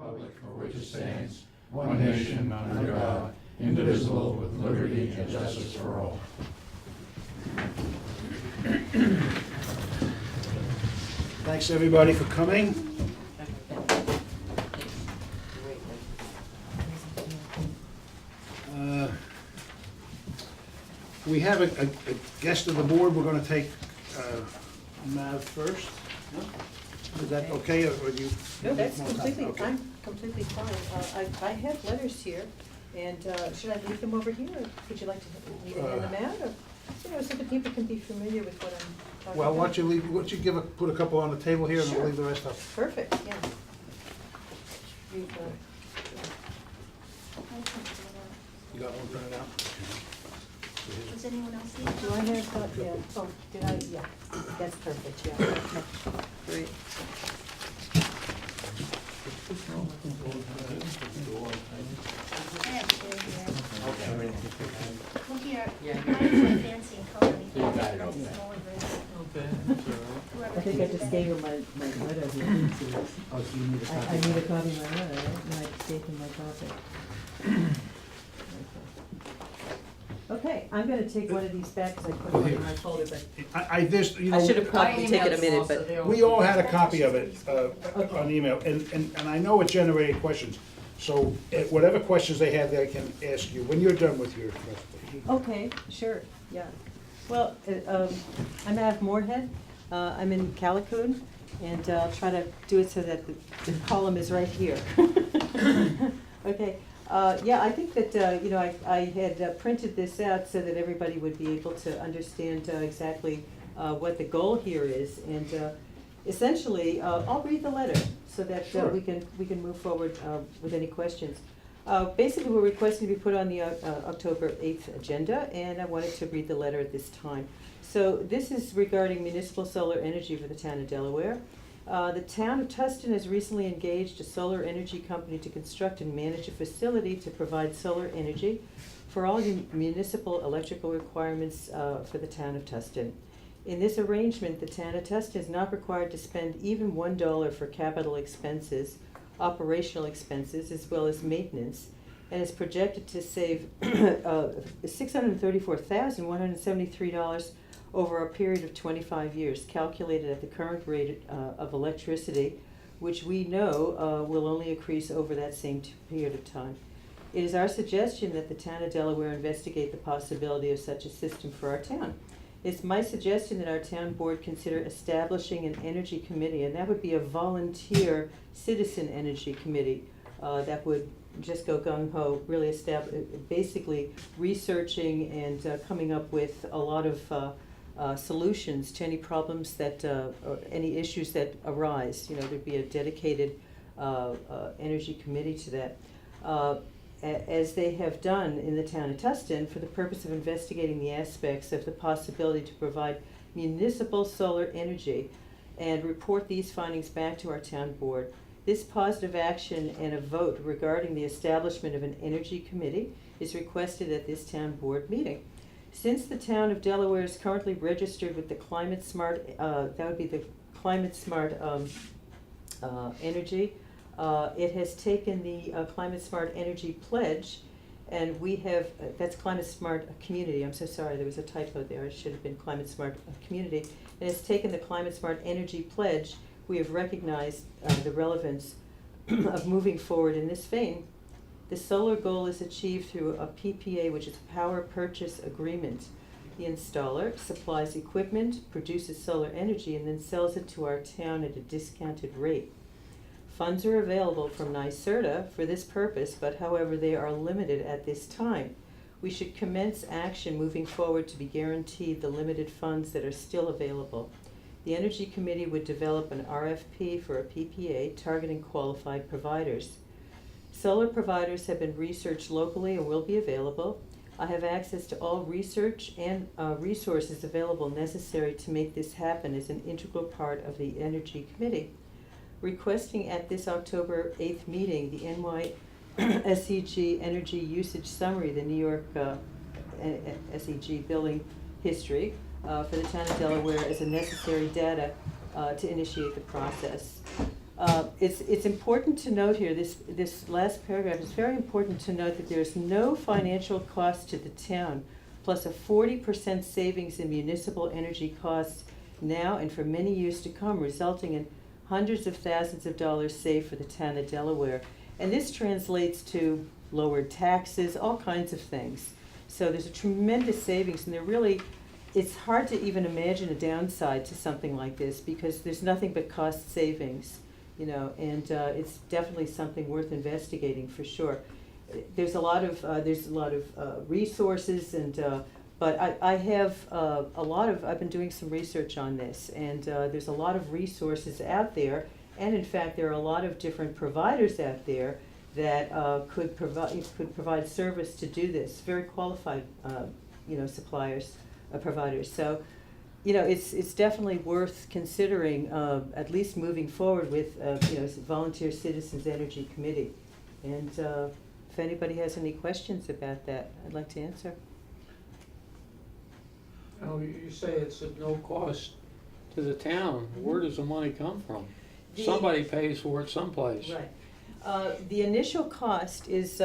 republic for which it stands, one nation, under God, indivisible, with liberty and justice for all. Thanks, everybody, for coming. We have a guest of the board. We're going to take Mav first. Is that okay, or you? No, that's need more time? completely, Okay. I'm completely fine. I have letters here, and should I leave them over here, or would you like me to hand them out? Or, you know, so that people can be familiar with what I'm talking about. Well, why don't you put a couple on the table here, and we'll Sure. leave the rest up. Perfect, yeah. You've, You got one printed out? Does anyone else need? do I have, yeah, oh, did I, yeah, that's perfect, yeah. Great. I have two here. Well, here, Yeah. mine's more fancy in color. You got it, okay. Smaller version. Whoever I think I can just do gave that. you my letter here. Oh, so you need a copy? I need a copy of my letter, right? And I just gave him my copy. Okay, I'm gonna take one of these back, because I put it in my folder, but I just, you know. I should have probably taken a minute, but. We all had a copy of it on email, and I know it generated questions. So whatever questions they have, they can ask you when you're done with your presentation. Okay, sure, yeah. Well, I'm out of Moorhead, I'm in Calicoon, and I'll try to do it so that the column is right here. Okay, yeah, I think that, you know, I had printed this out so that everybody would be able to understand exactly what the goal here is, and essentially, I'll read the letter so that Sure. we can move forward with any questions. Basically, we're requesting to be put on the October 8th agenda, and I wanted to read the letter at this time. So this is regarding municipal solar energy for the town of Delaware. The town of Tustin has recently engaged a solar energy company to construct and manage a facility to provide solar energy for all municipal electrical requirements for the town of Tustin. In this arrangement, the town of Tustin is not required to spend even $1 for capital expenses, operational expenses, as well as maintenance, and is projected to save $634,173 over a period of 25 years, calculated at the current rate of electricity, which we know will only increase over that same period of time. It is our suggestion that the town of Delaware investigate the possibility of such a system for our town. It's my suggestion that our town board consider establishing an energy committee, and that would be a volunteer citizen energy committee that would just go gung-ho, really basically researching and coming up with a lot of solutions to any problems that, or any issues that arise. You know, there'd be a dedicated energy committee to that. As they have done in the town of Tustin for the purpose of investigating the aspects of the possibility to provide municipal solar energy and report these findings back to our town board. This positive action and a vote regarding the establishment of an energy committee is requested at this town board meeting. Since the town of Delaware is currently registered with the Climate Smart, that would be the Climate Smart Energy, it has taken the Climate Smart Energy Pledge, and we have, that's Climate Smart Community, I'm so sorry, there was a typo there, it should have been Climate Smart Community. And it's taken the Climate Smart Energy Pledge. We have recognized the relevance of moving forward in this vein. The solar goal is achieved through a PPA, which is a power purchase agreement. The installer supplies equipment, produces solar energy, and then sells it to our town at a discounted rate. Funds are available from NYSERDA for this purpose, but however, they are limited at this time. We should commence action moving forward to be guaranteed the limited funds that are still available. The Energy Committee would develop an RFP for a PPA targeting qualified providers. Solar providers have been researched locally and will be available. I have access to all research and resources available necessary to make this happen as an integral part of the Energy Committee. Requesting at this October 8th meeting the NYSEG Energy Usage Summary, the New York SEG billing history for the town of Delaware as a necessary data to initiate the process. It's important to note here, this last paragraph, it's very important to note that there's no financial cost to the town, plus a 40% savings in municipal energy costs now and for many years to come, resulting in hundreds of thousands of dollars saved for the town of Delaware. And this translates to lowered taxes, all kinds of things. So there's a tremendous savings, and it's hard to even imagine a downside to something like this, because there's nothing but cost savings, and it's definitely something worth investigating for sure. There's a lot of resources, but I have I've been doing some research on this, and there's a lot of resources out there, and in fact there are a lot of different providers out there that could provide service to do this. Very qualified, suppliers, providers. So, it's definitely worth considering, at least moving forward with, Volunteer Citizens Energy Committee. And if anybody has any questions about that, I'd like to answer. Now, you say it's at no cost to the town. Where does the money come from? Somebody pays for it someplace. Right. The initial cost is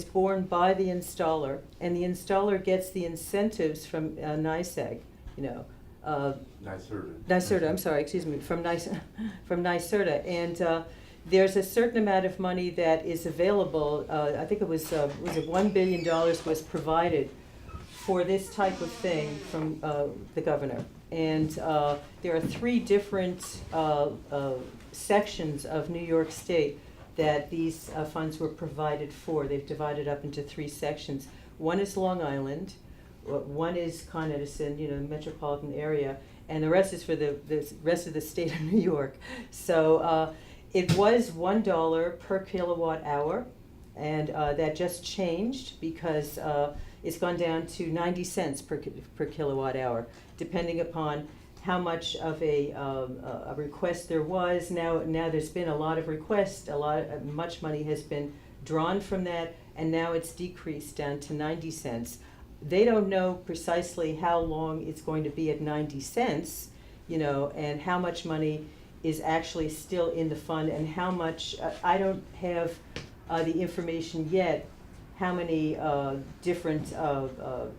borne by the installer, and the installer gets the incentives from NYSEG, NYSERDA, I'm sorry, excuse me, from NYSERDA. And there's a certain amount of money that is available. I think it was $1 billion was provided for this type of thing from the governor. And there are 3 different sections of New York State that these funds were provided for. They've divided up into 3 sections. One is Long Island, one is Con Edison, metropolitan area, and the rest is for the rest of the state of New York. So it was $1 per kilowatt hour, and that just changed because it's gone down to 90 cents per kilowatt hour, depending upon how much of a request there was. Now there's been a lot of requests, much money has been drawn from that, and now it's decreased down to 90 cents. They don't know precisely how long it's going to be at 90 cents, and how much money is actually still in the fund, and how much, I don't have the information yet, how many different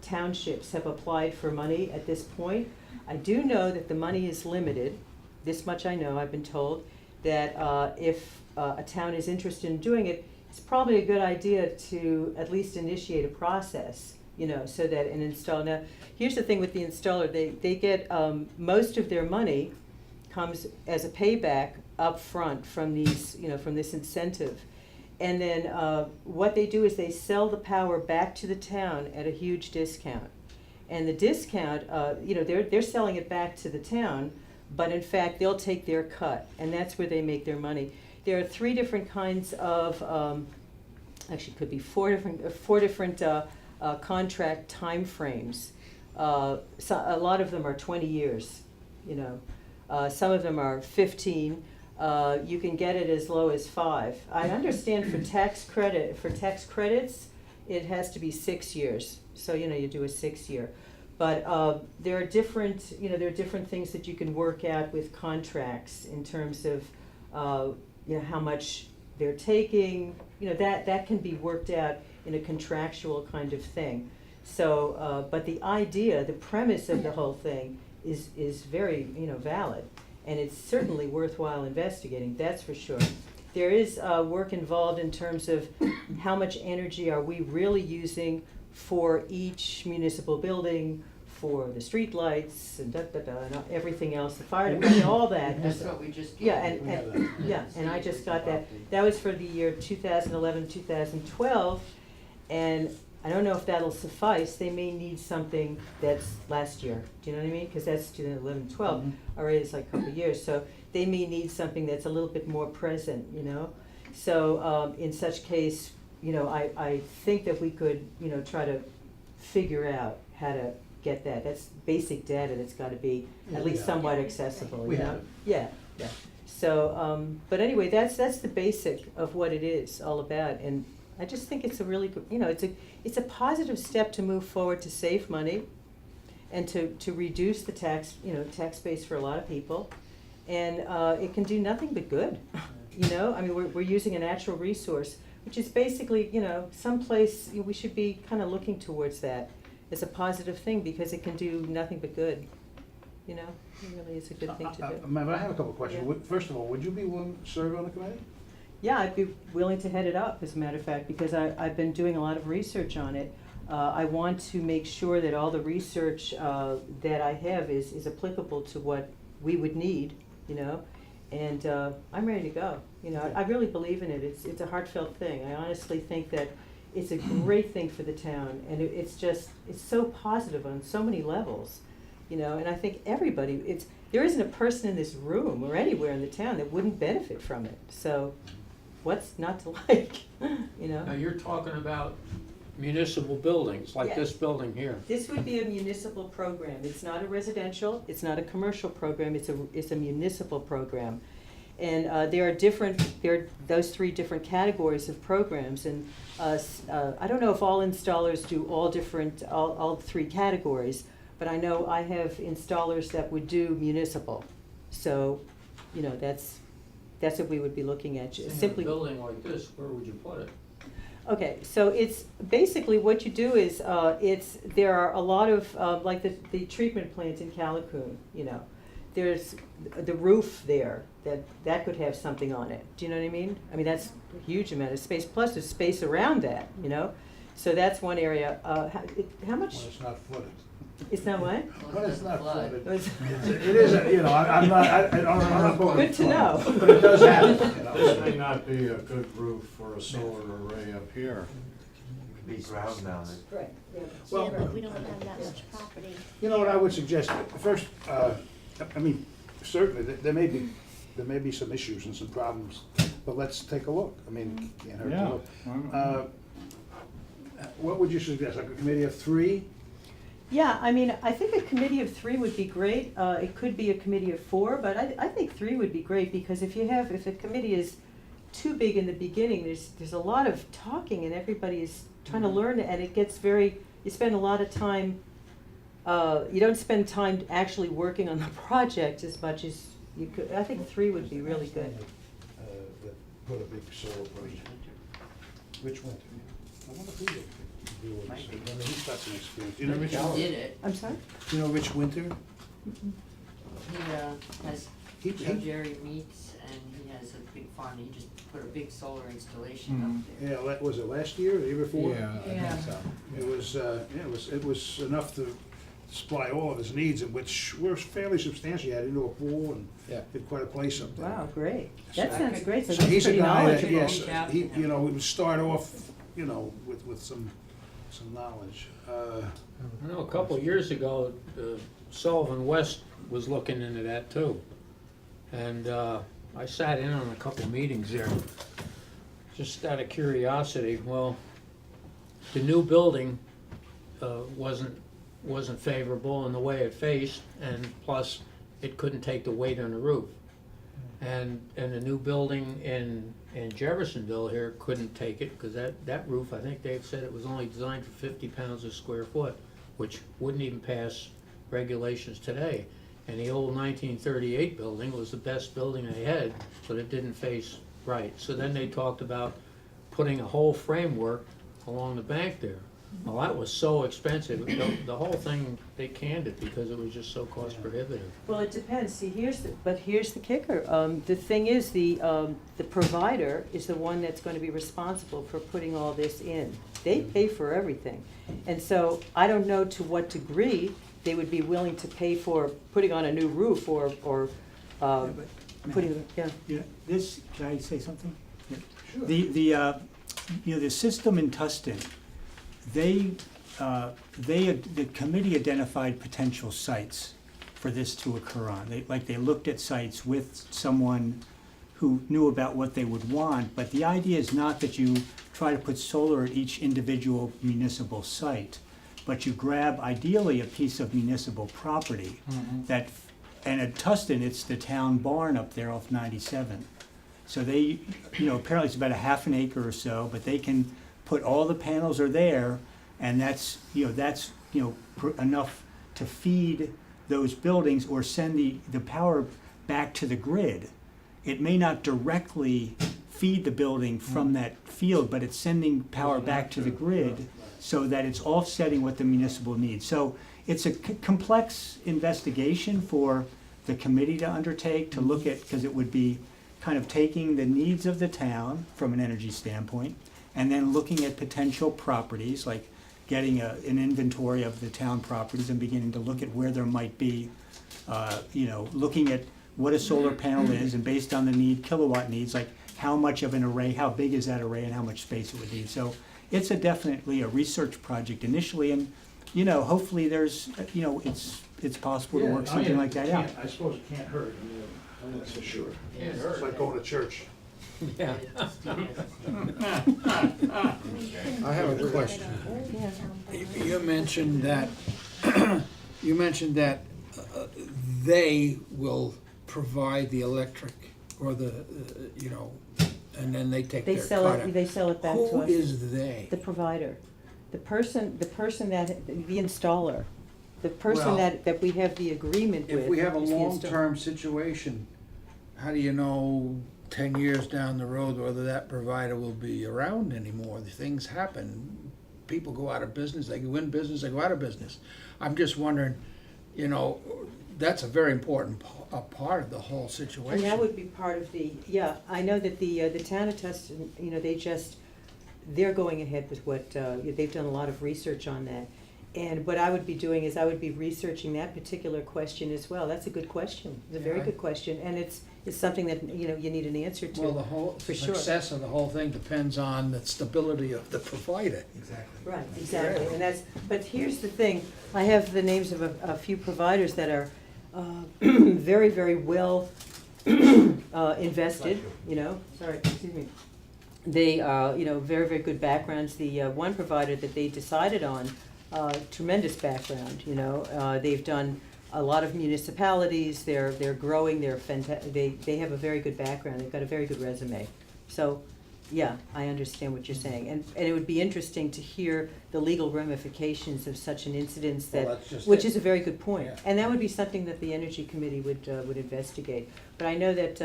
townships have applied for money at this point. I do know that the money is limited. This much I know, I've been told, that if a town is interested in doing it, it's probably a good idea to at least initiate a process, so that an installer. Now, here's the thing with the installer, they get most of their money comes as a payback up front from these, from this incentive. And then what they do is they sell the power back to the town at a huge discount. And the discount, they're selling it back to the town, but in fact they'll take their cut, and that's where they make their money. There are 3 different kinds of, actually it could be 4 different contract time frames. So a lot of them are 20 years, some of them are 15. You can get it as low as 5. I understand for tax credits, it has to be 6 years. So, you do a 6-year. But there are different things that you can work out with contracts in terms of, how much they're taking. That can be worked out in a contractual kind of thing. So, but the idea, the premise of the whole thing is very, valid. And it's certainly worthwhile investigating, that's for sure. There is work involved in terms of how much energy are we really using for each municipal building, for the street lights, and and everything else, the fire department, all that. That's what we just. Yeah, and I just got that. That was for the year 2011, 2012, and I don't know if that'll suffice. They may need something that's last year. Do you know what I mean? Because that's 2011, 12. Already it's like a couple of years. So they may need something that's a little bit more present, So in such case, I think that we could, try to figure out how to get that. That's basic data that's got to be at least somewhat accessible, We have it. Yeah. So, but anyway, that's the basic of what it is all about. And I just think it's a really good, it's a positive step to move forward to save money and to reduce the tax base for a lot of people. And it can do nothing but good. you know? I mean, we're using a natural resource, which is basically, you know, someplace, we should be kind of looking towards that as a positive thing, because it can do nothing but good, you know? It really is a good thing to do. Ma'am, I have a couple of questions. Yeah. First of all, would you be willing to serve on the committee? Yeah, I'd be willing to head it up, as a matter of fact, because I've been doing a lot of research on it. I want to make sure that all the research that I have is applicable to what we would need, you know? And I'm ready to go. You know, I really believe in it. It's a heartfelt thing. I honestly think that it's a great thing for the town, and it's so positive on so many levels, you know? And I think everybody, there isn't a person in this room or anywhere in the town that wouldn't benefit from it. So what's not to like, you know? Now, you're talking about municipal buildings, like this Yes. building here. This would be a municipal program. It's not a residential, it's not a commercial program, it's a municipal program. And there are those three different categories of programs, and I don't know if all installers do all three categories, but I know I have installers that would do municipal. So, you know, that's what we would be looking at. In a Simply. building like this, where would you put it? Okay, so it's basically what you do is there are a lot of like the treatment plant in Callicoon, you know. There's the roof there that could have something on it. Do you know what I mean? I mean, that's a huge amount of space. Plus, there's space around that, you know. So that's one area. How much? Well, it's not flooded. It's not what? But it's not flooded. It was- It is, you know, I'm not. Good to know. But it does happen, you know. This may not be a good roof for a solar array up here. Be ground mounted. Right. Yeah. Well- Yeah, but we don't have that much property. You know what I would suggest? First, I mean, certainly, there may be some issues and some problems, but let's take a look. I mean, can't hurt to Yeah. look. What would you suggest, like a committee of 3? Yeah, I mean, I think a committee of 3 would be great. It could be a committee of 4, but I think 3 would be great, because if a committee is too big in the beginning, there's a lot of talking, and everybody is trying to learn, and it gets you spend a lot of time, you don't spend time actually working on the project as much as you could. I think 3 would be really good. That put a big solar project. Which winter? I wonder who did do all this. I mean, he's got some experience. You know Rich? He did it. I'm sorry? You know Rich Winter? He has He- Joe Jerry meets, and he has a big farm. He just put a big solar installation up there. Yeah, was it last year or the year before? Yeah. It was enough to supply all of his needs, which were fairly substantial. He had indoor pool and did quite a place up there. Wow, great. That So- sounds great. So So that's he's a pretty guy that, knowledgeable. yes, Reach out he, to him. you know, we would start off, you know, with some knowledge. I know a couple of years ago, Sullivan West was looking into that too. And I sat in on a couple of meetings there, just out of curiosity. Well, the new building wasn't favorable in the way it faced, and plus it couldn't take the weight on the roof. And the new building in Jeffersonville here couldn't take it, because that roof, I think they've said it was only designed for 50 pounds a square foot, which wouldn't even pass regulations today. And the old 1938 building was the best building they had, but it didn't face right. So then they talked about putting a whole framework along the bank there. Well, that was so expensive. The whole thing, they canned it because it was just so cost prohibitive. Well, it depends. See, here's the kicker. The thing is, the provider is the one that's going to be responsible for putting all this in. They pay for everything. And so I don't know to what degree they would be willing to pay for putting on a new roof or putting, yeah. Yeah, this, can I say something? Yeah. Sure. The system in Tustin, the committee identified potential sites for this to occur on. They looked at sites with someone who knew about what they would want, but the idea is not that you try to put solar at each individual municipal site, but you grab ideally a piece of municipal property that, and at Tustin, it's the town barn up there off 97. So they, apparently it's about a half an acre or so, but they can put all the panels are there, and that's enough to feed those buildings or send the power back to the grid. it may not directly feed the building from that field, but it's sending power back to the grid so that it's offsetting what the municipal needs. So it's a complex investigation for the committee to undertake, to look at, because it would be kind of taking the needs of the town from an energy standpoint, and then looking at potential properties, like getting an inventory of the town properties and beginning to look at where there might be, looking at what a solar panel is, and based on the kilowatt needs, like how much of an array, how big is that array, and how much space it would need. So it's definitely a research project initially, and hopefully there's, it's possible to work something like that out. I suppose it can't hurt, that's for sure. Can't It's hurt. like going to church. Yeah. I have a question. Yeah. You mentioned that, they will provide the electric or and then they take They their sell cut. it, they sell it back to Who us. is they? The provider, the person that, the installer, the person Well, that we have the agreement with. If we have a is the installer. long-term situation, how do you know 10 years down the road whether that provider will be around anymore? Things happen. People go out of business, they go in business, they go out of business. I'm just wondering, that's a very important part of the whole situation. And that would be part of the, I know that the town of Tustin, they're going ahead with what, they've done a lot of research on that. And what I would be doing is I would be researching that particular question as well. That's a good question. It's a very Yeah. good question, and it's something that, you need an answer to. Well, the whole for sure. success of the whole thing depends on the stability of the provider. Exactly. Right, exactly, and but here's the thing, I have the names of a few providers that are very, very well invested, excuse me. They, very, very good backgrounds. The one provider that they decided on, tremendous background, they've done a lot of municipalities, they're growing, they have a very good background, they've got a very good resume. So, yeah, I understand what you're saying, and it would be interesting to hear the legal ramifications of such an incident Well, that's just which it. is a very good point. Yeah. And that would be something that the Energy Committee would investigate. But I know that,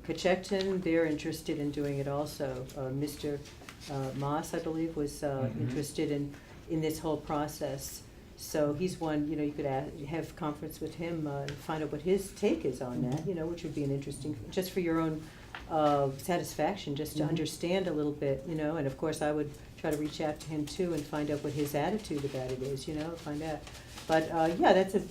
Cochecton, they're interested in doing it also. Mr. Moss, I believe, was interested in this whole process. So he's one, you could have conference with him, find out what his take is on that, which would be an interesting, just for your own satisfaction, just to understand a little bit, and of course I would try to reach out to him too and find out what his attitude about it is, find out. But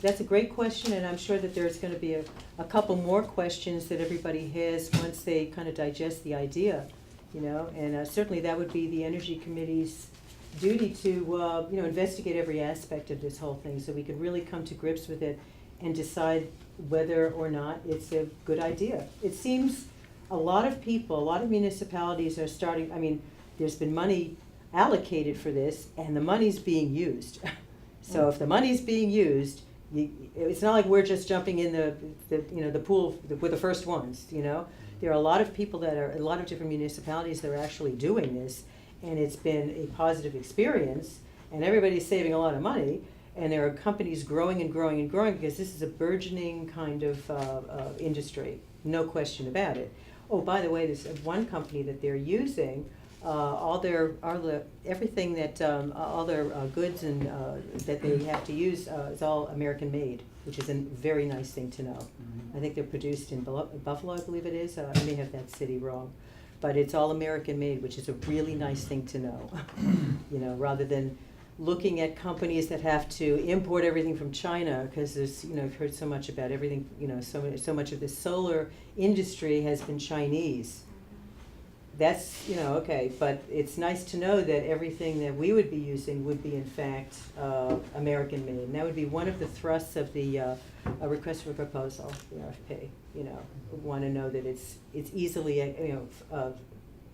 that's a great question, and I'm sure that there's going to be a couple more questions that everybody has once they kind of digest the idea, and certainly that would be the Energy Committee's duty to investigate every aspect of this whole thing, so we could really come to grips with it and decide whether or not it's a good idea. It seems a lot of municipalities are starting, there's been money allocated for this, and the money's being used. So if the money's being used, it's not like we're just jumping in the pool with the first ones, There are a lot of people a lot of different municipalities that are actually doing this, and it's been a positive experience, and everybody's saving a lot of money, and there are companies growing and growing and growing, because this is a burgeoning kind of industry, no question about it. Oh, by the way, there's one company that they're using, everything that, all their goods and that they have to use is all American made, which is a very nice thing to know. I think they're produced in Buffalo, I believe it is. I may have that city wrong. But it's all American made, which is a really nice thing to know, rather than looking at companies that have to import everything from China, because there's, I've heard so much about everything, so much of the solar industry has been Chinese. That's, okay, but it's nice to know that everything that we would be using would be in fact American made. And that would be one of the thrusts of the request for proposal, the RFP, We want to know that it's easily,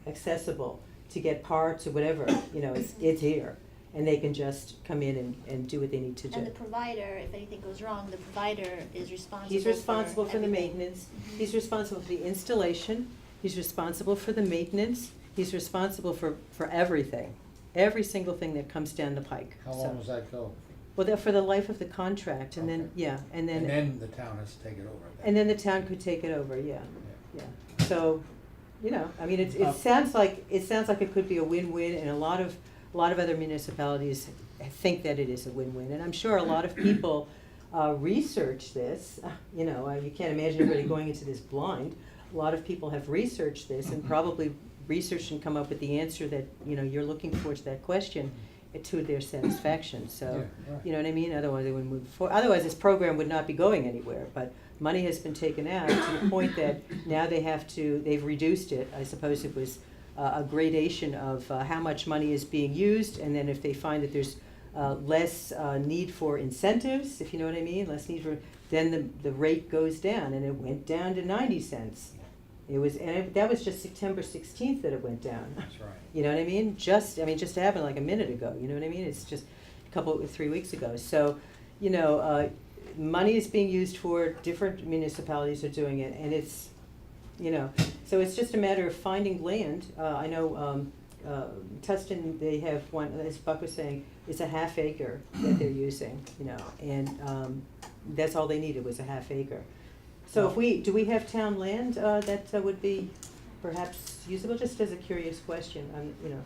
accessible to get parts or whatever, it's here. And they can just come in and do what they need to do. And the provider, if anything goes wrong, the provider is responsible. He's responsible for the everything. maintenance, he's responsible for the installation, he's responsible for the maintenance, he's responsible for everything, every single thing that comes down the pike. How So, long does that go? Well, they're for the life of the contract, and then, Okay. yeah, and And then, then the town has to take it over. and then the town could take it over, yeah, yeah. So, you know, I mean, it Uh, sounds like, it could be a win-win, and a lot of other municipalities think that it is a win-win, and I'm sure a lot of people research this, you know, you can't imagine everybody going into this blind. A lot of people have researched this and probably researched and come up with the answer that, you know, you're looking for to that question to their satisfaction, so, Yeah, right. you know what I mean? Otherwise, they wouldn't move forward. Otherwise, this program would not be going anywhere, but money has been taken out to the point that now they've reduced it. I suppose it was a gradation of how much money is being used, and then if they find that there's less need for incentives, if you know what I mean, less need for, then the rate goes down, and it went down to 90 cents. It was, that was just September 16th that it went down. That's right. You know what I mean? Just happened like a minute ago, you know what I mean? It's just 3 weeks ago. So, you know, money is being used for, different municipalities are doing it, and it's, you know, so it's just a matter of finding land. I know Tustin, they have one, as Buck was saying, it's a half acre that they're using, you know, and that's all they needed was a half acre. So do we have town land that would be perhaps usable, just as a curious question, you know,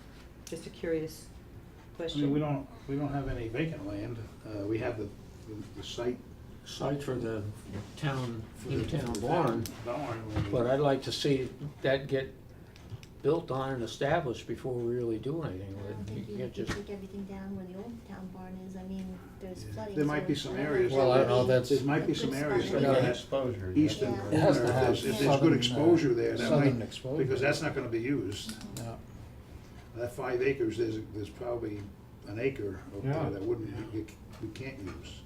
just a curious I question. mean, we don't have any vacant land. We have the site. Site for the town, for new the town town barn, barn. but I'd like to see that get built on and established before we really do anything I with don't it. think You you can't can just, take everything down where the old town barn is. I mean, there's flooding. There might so be some whatever. areas. Well, I don't know, that's- There might be a some good areas spot. that Yeah. have Exposure. eastern. Yeah. It has to have If there's southern, good exposure there, that southern might, exposure. because that's not gonna be used. Yeah. That 5 acres, there's probably an acre up Yeah. there that we can't use.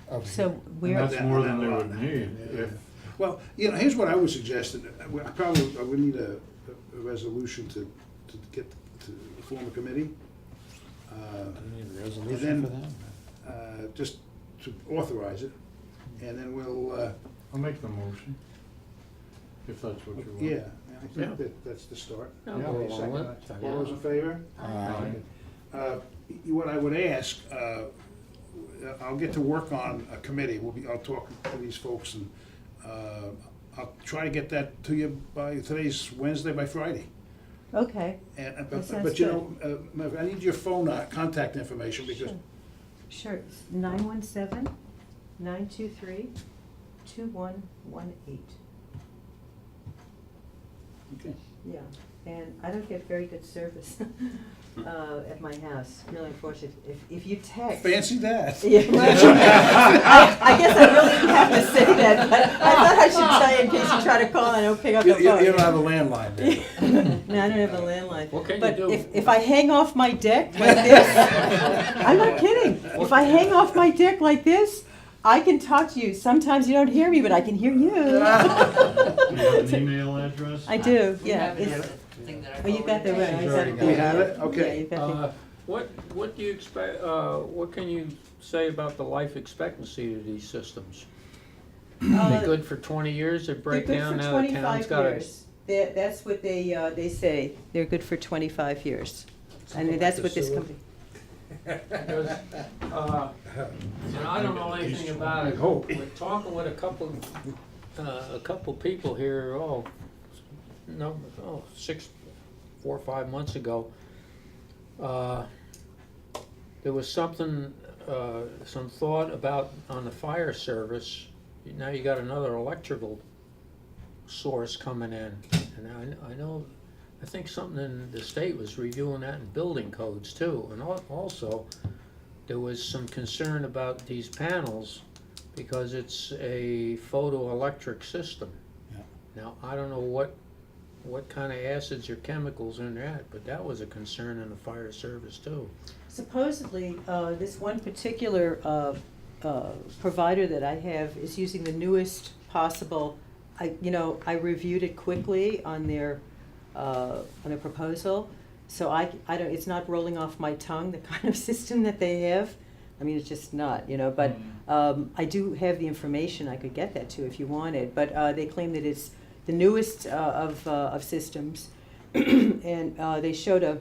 Of- So And where, that's more than they That would lot. need. Yeah. If, Well, you know, here's what I would suggest, and I would need a resolution to form a committee. Need a And resolution then- for that? Just to authorize it, and then we'll, I'll make the motion, if that's what you want. yeah, I Yeah. think that's the start. I'll go Okay, along second. with it. All those in favor? Aye. What I would ask, I'll get to work on a committee, I'll talk to these folks, and I'll try to get that to you today's Wednesday, by Friday. okay, And, That sounds but you know, Mav, I need your phone contact information, because sure, sure, it's 917-923-2118. Okay. Yeah, and I don't get very good service at my house, really unfortunate. If you text. Fancy that. Yeah, well, I guess I really didn't have to say that, but I thought I should tell you in case you try to call and I don't pick up the You phone. don't have a landline there. No, I don't have a landline. What can you But do? if I hang off my deck like this, I'm not kidding. If I hang off my deck like this, I can talk to you. Sometimes you don't hear me, but I can hear you. Do you have an email address? I do, We yeah. have it It's- as a thing that I Oh, you got the forwarded. right. She's already got We it. have it? Yeah, Okay. you got what do you expect, what can you say about the life expectancy of these systems? Are they good for 20 years, they break down now, the town's got a... That's what they say. They're good for 25 years. I mean, that's what this company. Because, and I don't know anything about it. We're talking with a couple people here, 4 or 5 months ago. There was something, some thought about on the fire service. Now you got another electrical source coming in, and I think something in the state was reviewing that in building codes too, and also there was some concern about these panels because it's a photoelectric system. Yeah. Now, I don't know what kind of acids or chemicals in that, but that was a concern in the fire service too. Supposedly, this one particular provider that I have is using the newest possible. I reviewed it quickly on their proposal, so I don't. It's not rolling off my tongue, the kind of system that they have. I mean, it's just not, But I do have the information. I could get that too if you wanted. But they claim that it's the newest of systems, and they showed a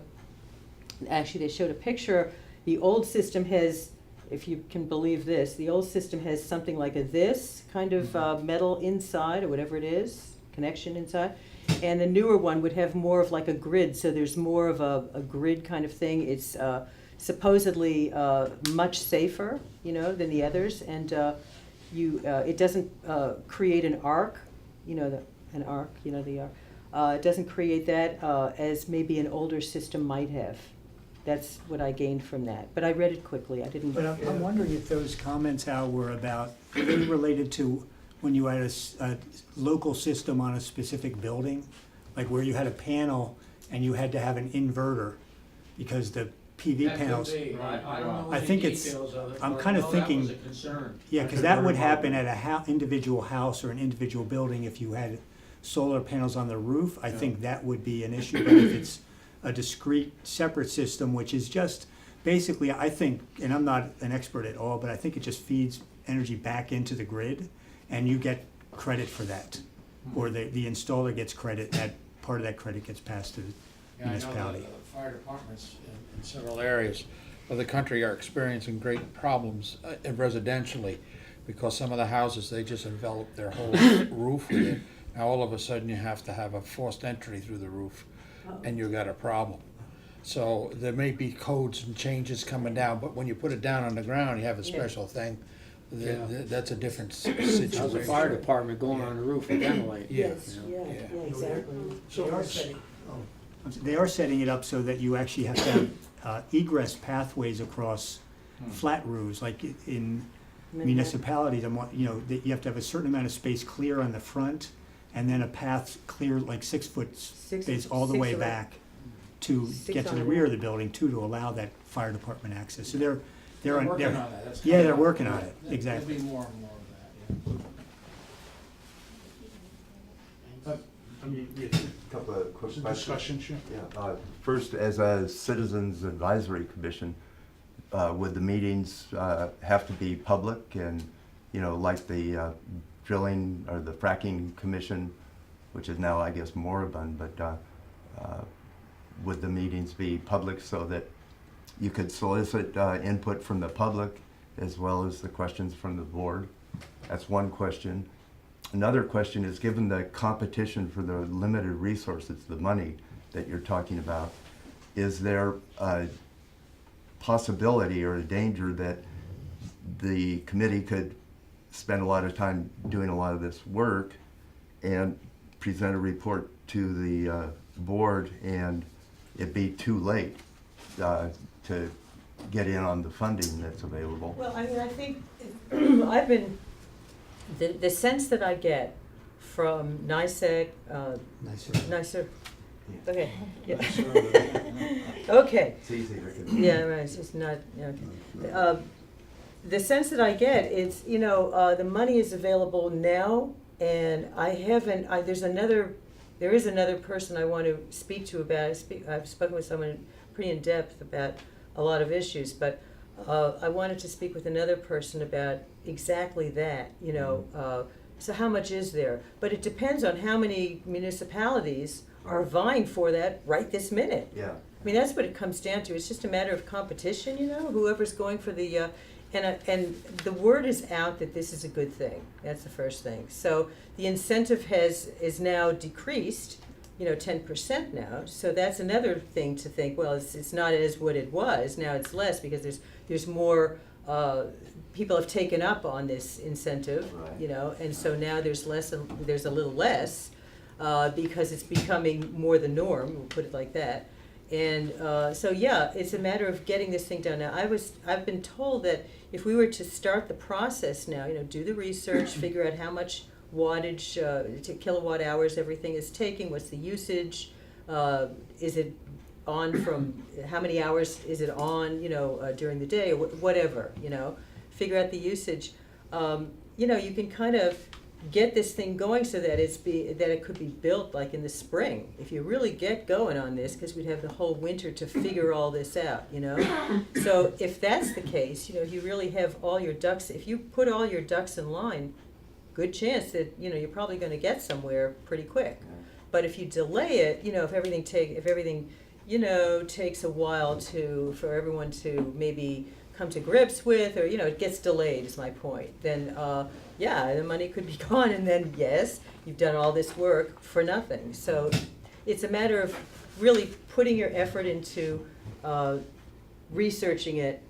picture. The old system has if you can believe this. The old system has something like this kind of metal inside, or whatever it is, connection inside. And the newer one would have more of like a grid, so there's more of a grid kind of thing. It's supposedly much safer, than the others, and it doesn't create an arc, an arc, the arc. It doesn't create that as maybe an older system might have. That's what I gained from that. But I read it quickly. I didn't. But I'm wondering if those comments, Al, were they related to when you had a local system on a specific building, like where you had a panel and you had to have an inverter because the PV panels. I don't know I any think it's- details of it, I'm but I kinda know thinking- that was a concern. Yeah, because that would happen at a individual house or an individual building if you had solar panels on the roof. I think that would be an issue, but if it's a discrete, separate system, which is just basically, I think, and I'm not an expert at all, but I think it just feeds energy back into the grid, and you get credit for that, or the installer gets credit. That part of that credit gets passed to the Yeah, I know municipality. the fire departments in several areas of the country are experiencing great problems residentially, because some of the houses, they just envelop their whole roof with it. Now, all of a sudden, you have to have a forced entry through the roof, and you've got a problem. So there may be codes and changes coming down, but when you put it down on the ground, you have a special thing. That's a different situation. How's the fire department going on the roof and ventilate? Yes, Yeah. yeah, exactly. They are setting it up so that you actually have to have egress pathways across flat roofs, like in municipalities. That you have to have a certain amount of space clear on the front, and then a path clear, like 6 foot space all the way back to get to the rear of the building too, to allow that fire department access. So they're working on that. That's Yeah, coming they're up. working on it, There'll exactly. be more and more of that, Couple of quick Some questions. discussion, sure. Yeah, first, as a Citizens Advisory Commission, would the meetings have to be public and, like the drilling or the fracking commission, which is now, I guess, moribund, but would the meetings be public so that you could solicit input from the public as well as the questions from the board? That's one question. Another question is, given the competition for the limited resources, the money that you're talking about, is there a possibility or a danger that the committee could spend a lot of time doing a lot of this work and present a report to the board and it be too late to get in on the funding that's available? Well, I think the sense that I get from NICEAG, NICEAG, okay, yeah. Okay, It's easier to. yeah, right, it's just not, okay. The sense that I get is, the money is available now, and there is another person I want to speak to about it. I've spoken with someone pretty in depth about a lot of issues, but I wanted to speak with another person about exactly that, so how much is there? But it depends on how many municipalities are vying for that right this minute. Yeah. I mean, that's what it comes down to. It's just a matter of competition, whoever's going for the, and the word is out that this is a good thing. That's the first thing. So the incentive is now decreased, 10% now. So that's another thing to think, well, it's not as what it was. Now it's less because there's more, people have taken up on this incentive, Right. And so now there's a little less, because it's becoming more the norm, we'll put it like that. And so yeah, it's a matter of getting this thing done. Now I've been told that if we were to start the process now, do the research, figure out how much wattage, to kilowatt hours everything is taking, what's the usage, is it on from, how many hours is it on, during the day, or whatever, figure out the usage. You can kind of get this thing going so that it could be built like in the spring. If you really get going on this, because we'd have the whole winter to figure all this out, So if that's the case, you really have all your ducks, if you put all your ducks in line, good chance that, you're probably gonna get somewhere pretty quick. But if you delay it, if everything takes a while for everyone to maybe come to grips with, or, it gets delayed, is my point, then, yeah, the money could be gone, and then, yes, you've done all this work for nothing. So it's a matter of really putting your effort into researching it,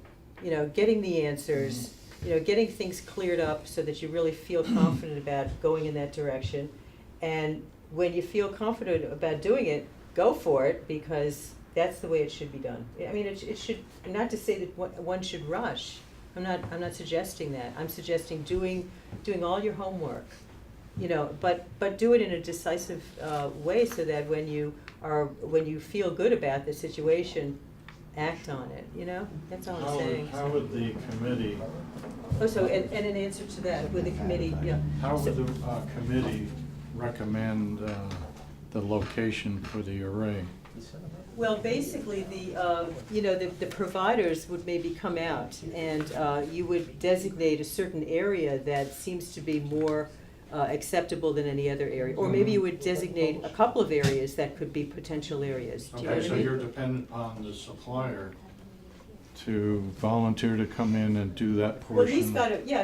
getting the answers, getting things cleared up so that you really feel confident about going in that direction. And when you feel confident about doing it, go for it, because that's the way it should be done. I mean, it should, not to say that one should rush. I'm not suggesting that. I'm suggesting doing all your homework, but do it in a decisive way, so that when you feel good about the situation, act on it, That's all I'm saying. How would the committee, Oh, so, and an answer to that, with the committee, yeah. how would the committee recommend the location for the array? Well, basically, the providers would maybe come out, and you would designate a certain area that seems to be more acceptable than any other area. Or maybe you would designate a couple of areas that could be potential areas. Do you know Okay, what I so mean? you're dependent on the supplier to volunteer to come in and do that portion? Well,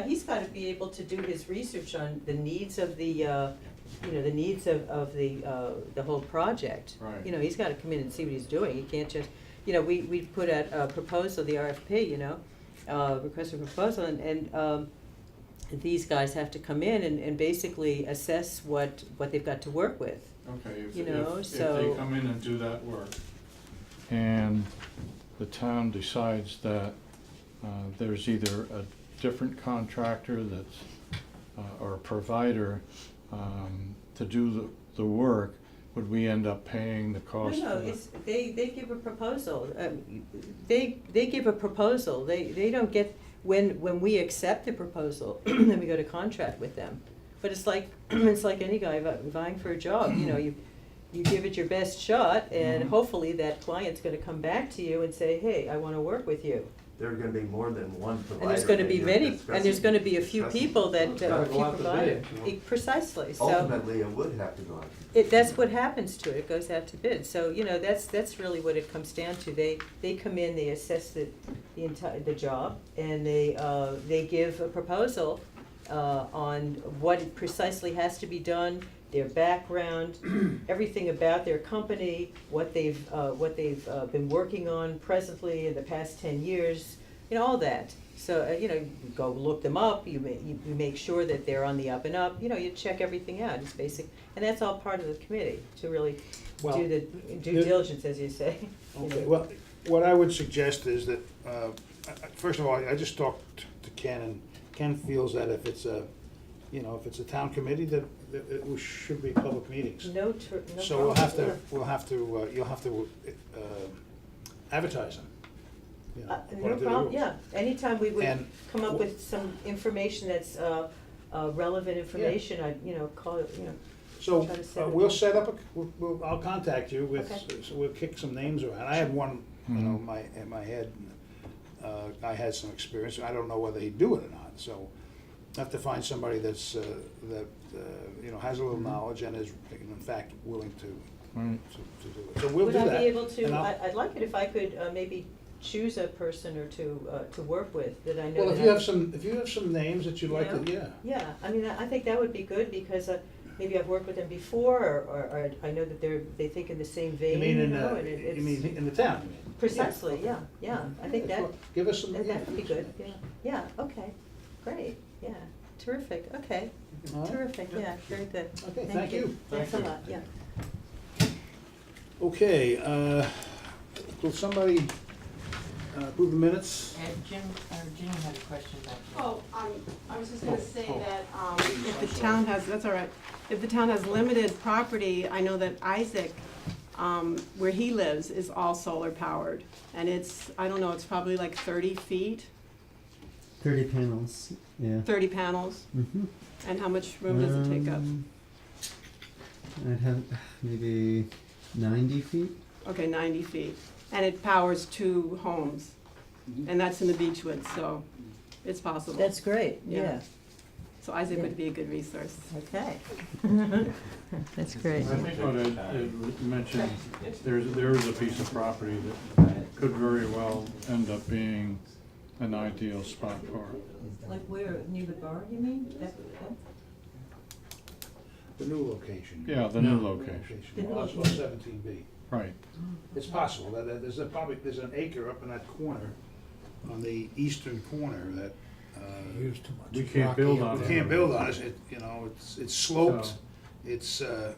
he's gotta be able to do his research on the needs of the the whole project. Right. He's gotta come in and see what he's doing. He can't just, we put out a proposal, the RFP, request for proposal, and these guys have to come in and basically assess what they've got to work with. Okay, if so. they come in and do that work, and the town decides that there's either a different contractor that's, or a provider to do the work, would we end up paying the cost? No, of it? it's, they give a proposal. They give a proposal. They don't get, when we accept the proposal, then we go to contract with them. But it's like any guy vying for a job, you give it your best shot, and Mhm. hopefully that client's gonna come back to you and say, hey, I wanna work with you. There are gonna be more than one provider. And there's gonna be that you're many, and there's gonna be a few discussing. people that, or a Gotta few go out to providers. bid. Precisely, so. Ultimately, it would have to go out. That's what happens to it. It goes out to bid. So, that's really what it comes down to. They come in, they assess the job, and they give a proposal on what precisely has to be done, their background, everything about their company, what they've been working on presently in the past 10 years, all that. So, you go look them up, you make sure that they're on the up and up, you check everything out, it's basic, and that's all part of the committee, to really Well, do the due diligence, as you say. Okay, well, what I would suggest is that, first of all, I just talked to Ken, and Ken feels that if it's a town committee, that it should be public meetings. No So you'll problem. have to advertise them. No according to the problem, rules. yeah, anytime we would And come up with some information that's relevant information, I'd, call it, So try to set it we'll up. set up, I'll contact you with, Okay. so we'll kick some names around. I had one, in my head, I had some experience, I don't know whether he'd do it or not, so I have to find somebody that's, has a little knowledge and is, in fact, willing to Right. do it. So we'll do that. Would I be able and to, I'll- I'd like it if I could maybe choose a person or two to work with that I know. Well, if that you I- have some names that you'd like to, yeah. Yeah, I mean, I think that would be good, because maybe I've worked with them before, or I know that they think in the same You vein, mean in, and it's. you mean in the town, you mean? Precisely, yeah, I think that, Well, give us some, that would be good, yeah, okay, great, yeah, terrific, okay, All right. terrific, yeah, very good. Okay, thank you. Thanks a Thank you. lot, yeah. Okay, will somebody approve the minutes? Jim had a question back there. Oh, I was just gonna say that, if the town has, that's all right, if the town has limited property, I know that Isaac, where he lives, is all solar powered. And it's, I don't know, it's probably like 30 feet, 30 panels, yeah. 30 panels. Mm-hmm. And how much room does it take up? I'd have maybe 90 feet. Okay, 90 feet. And it powers 2 homes. And that's in the Beechwood, so it's possible. That's great, Yeah. yeah, So Isaac would be a good resource. okay. That's great. I think what it mentioned, there is a piece of property that could very well end up being an ideal spot for it. Like where, near the bar, you mean? The new location. Yeah, the new location, The new Well, that's location. 17B. right. It's possible, there's there's an acre up in that corner, on the eastern corner, that, Use too much. We It's can't rocky build up on we it. there. can't build on it, it's sloped, So- it's, and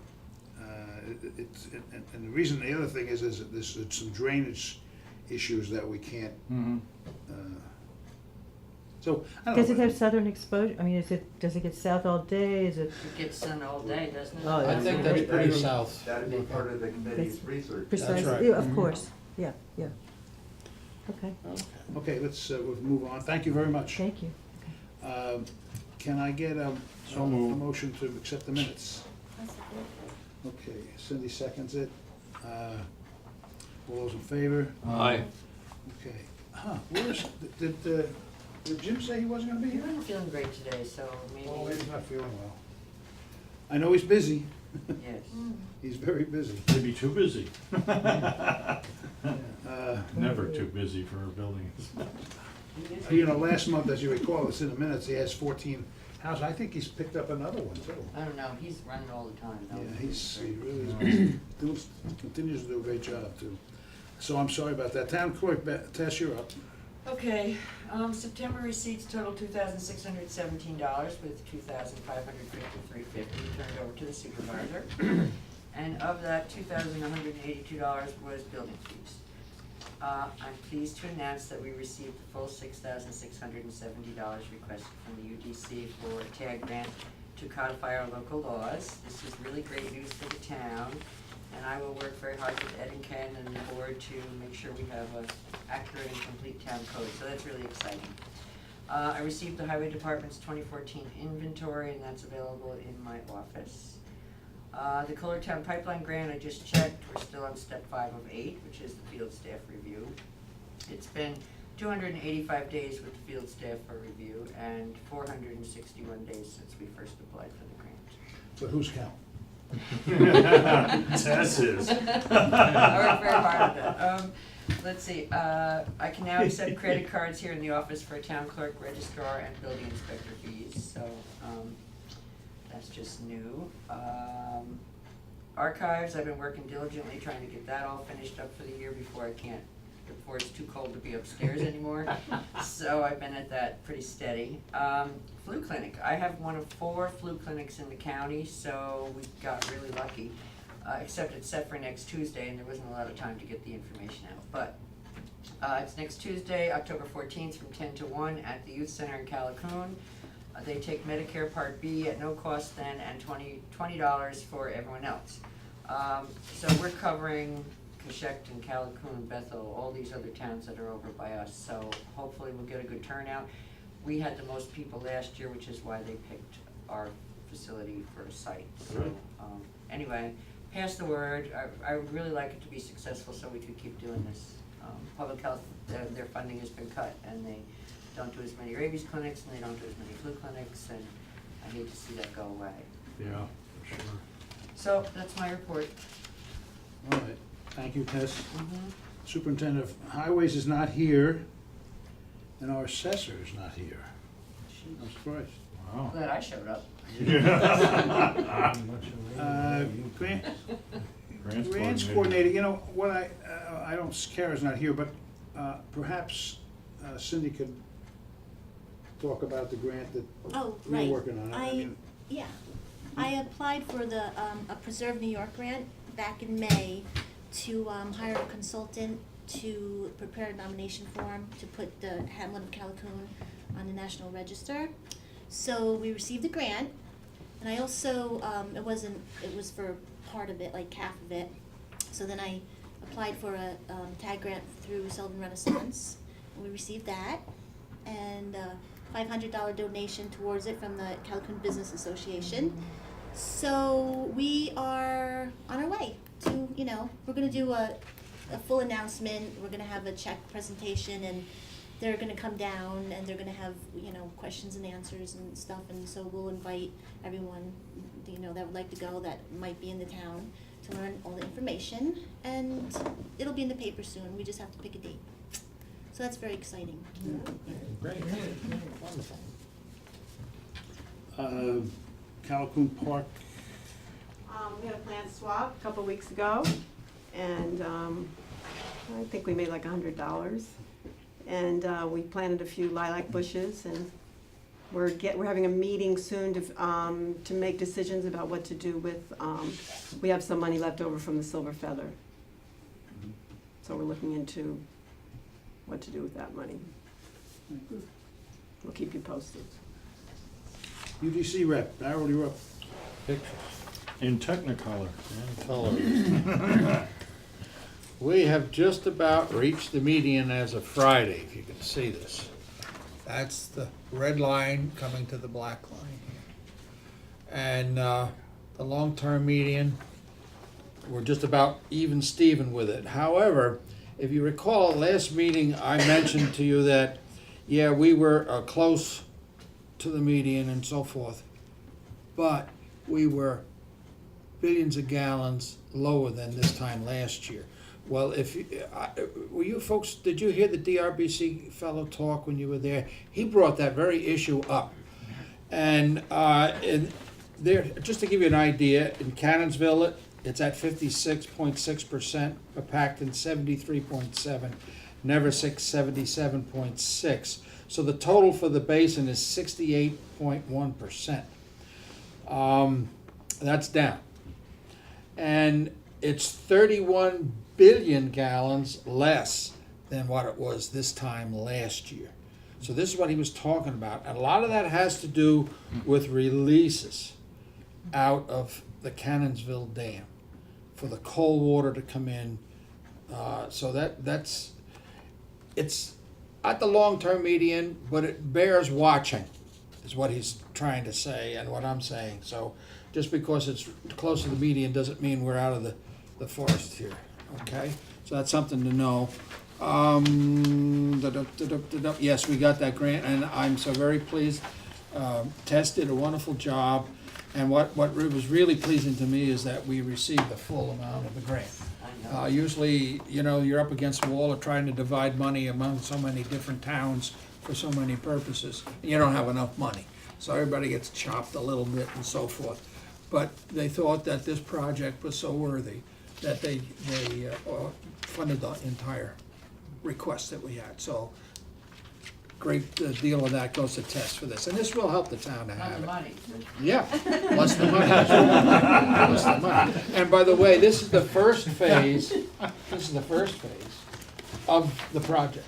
the reason, the other thing is that there's some drainage issues that we can't, Mhm. so, I don't know. Does it have southern exposure? I mean, does it get south all day? Is it? It gets sun all day, doesn't it? Oh, I yeah. think that's pretty south. That'd be part of the committee's research. Precise, right. yeah, of course, yeah, yeah. Okay, Okay, let's, we'll move on, thank you very much. thank you. Can I get a So moved. motion to accept the minutes? Okay, Cindy seconds it. All those in favor? Aye. Okay. Did Jim say he wasn't gonna be He here? wasn't feeling great today, so Oh, maybe, he's not feeling well. I know he's busy. yes. He's very busy. Maybe too busy. Uh, Never too busy for a building. Last month, as you recall, it's in the minutes, he has 14 houses. I think he's picked up another one too. I don't know, he's running all the time, though. Yeah, he really is busy. Continues to do a great job too. So I'm sorry about that. Town clerk, Tess, you're up. Okay, September receipts total $2,617 with $2,553.50 turned over to the supervisor. And of that, $2,182 was building fees. I'm pleased to announce that we received the full $6,670 requested from the UDC for a tag grant to codify our local laws. This is really great news for the town, and I will work very hard with Ed and Ken and the board to make sure we have an accurate and complete town code, so that's really exciting. I received the Highway Department's 2014 inventory, and that's available in my office. The Cullertown Pipeline Grant, I just checked, we're still on step 5 of 8, which is the field staff review. It's been 285 days with the field staff for review, and 461 days since we first applied for the grant. But who's count? Tess is. I worked very hard at that. Let's see, I can now accept credit cards here in the office for town clerk, registrar, and building inspector fees, so, that's just new. Archives, I've been working diligently trying to get that all finished up for the year before it's too cold to be upstairs anymore. So I've been at that pretty steady. Flu clinic, I have one of 4 flu clinics in the county, so we got really lucky. Except it's set for next Tuesday, and there wasn't a lot of time to get the information out. But it's next Tuesday, October 14th, from 10 to 1 at the Youth Center in Callicoon. They take Medicare Part B at no cost then, and $20 for everyone else. So we're covering Coshecton, Callicoon, Bethel, all these other towns that are over by us. So hopefully we'll get a good turnout. We had the most people last year, which is why they picked our facility for a site. So anyway, pass the word. I would really like it to be successful so we could keep doing this. Public health, their funding has been cut, and they don't do as many rabies clinics, and they don't do as many flu clinics, and I hate to see that go away. Yeah, for sure. So that's my report. All right, thank you, Tess. Superintendent of Highways is not here, and our assessor is not here. I'm surprised. Wow. Glad I showed up. Grant, Grants Grants coordinator, what I don't, Kara's not here, but perhaps Cindy could talk about the grant that Oh, you're right. working on. Yeah, I applied for the, a Preserve New York grant back in May to, hire a consultant to prepare a nomination form to put the Hamlet of Callicoon on the National Register. So we received the grant, and I also, it was for part of it, like half of it. So then I applied for a, tag grant through Sullivan Renaissance, and we received that. And, $500 donation towards it from the Callicoon Business Association. So we are on our way to, we're gonna do a full announcement, we're gonna have a check presentation, and they're gonna come down and they're gonna have, questions and answers and stuff, and so we'll invite everyone, that would like to go, that might be in the town, to learn all the information, and it'll be in the paper soon, we just have to pick a date. So that's very exciting. Great, wonderful. Calhoun Park, We had a plant swap a couple weeks ago, and I think we made like $100. And we planted a few lilac bushes, and we're having a meeting soon to make decisions about what to do with, we have some money left over from the Silver Feather. So we're looking into what to do with that money. We'll keep you posted. UDC rep, Darrell, you're up. Pictures In Technicolor. and colors. We have just about reached the median as of Friday, if you can see this. That's the red line coming to the black line here. And the long-term median, we're just about even Steven with it. However, if you recall, last meeting, I mentioned to you that, yeah, we were close to the median and so forth, but we were billions of gallons lower than this time last year. Well, were you folks, did you hear the DRBC fellow talk when you were there? He brought that very issue up. And there, just to give you an idea, in Cannonsville, it's at 56.6%, Pacton 73.7%, Neversink 77.6%. So the total for the basin is 68.1%. That's down. And it's 31 billion gallons less than what it was this time last year. So this is what he was talking about. And a lot of that has to do with releases out of the Cannonsville Dam for the cold water to come in. So it's at the long-term median, but it bears watching, is what he's trying to say and what I'm saying. So just because it's close to the median doesn't mean we're out of the forest here, okay? So that's something to know. Yes, we got that grant, and I'm so very pleased. Tess did a wonderful job, and what was really pleasing to me is that we received the full amount of the grant. I know. Usually, you're up against a wall of trying to divide money among so many different towns for so many purposes. You don't have enough money, so everybody gets chopped a little bit and so forth. But they thought that this project was so worthy that they funded the entire request that we had. So great deal of that goes to Tess for this, and this will help the town to Not have the it. money. Yeah, plus the money. Plus the money. And by the way, this is the first phase. This is the first phase of the project.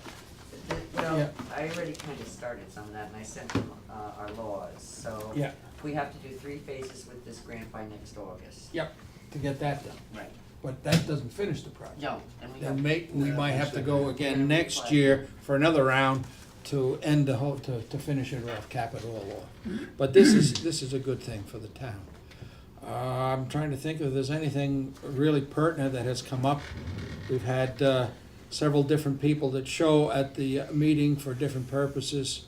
Well, Yeah. I already kind of started some of that, and I sent them our laws, so Yeah. we have to do 3 phases with this grant by next August. Yep, to get that done. Right. But that doesn't finish the project. No, and we Then have, we might have to go again next year for another round to end the whole, to finish it off, cap it all off. But this is a good thing for the town. I'm trying to think if there's anything really pertinent that has come up. We've had several different people that show at the meeting for different purposes.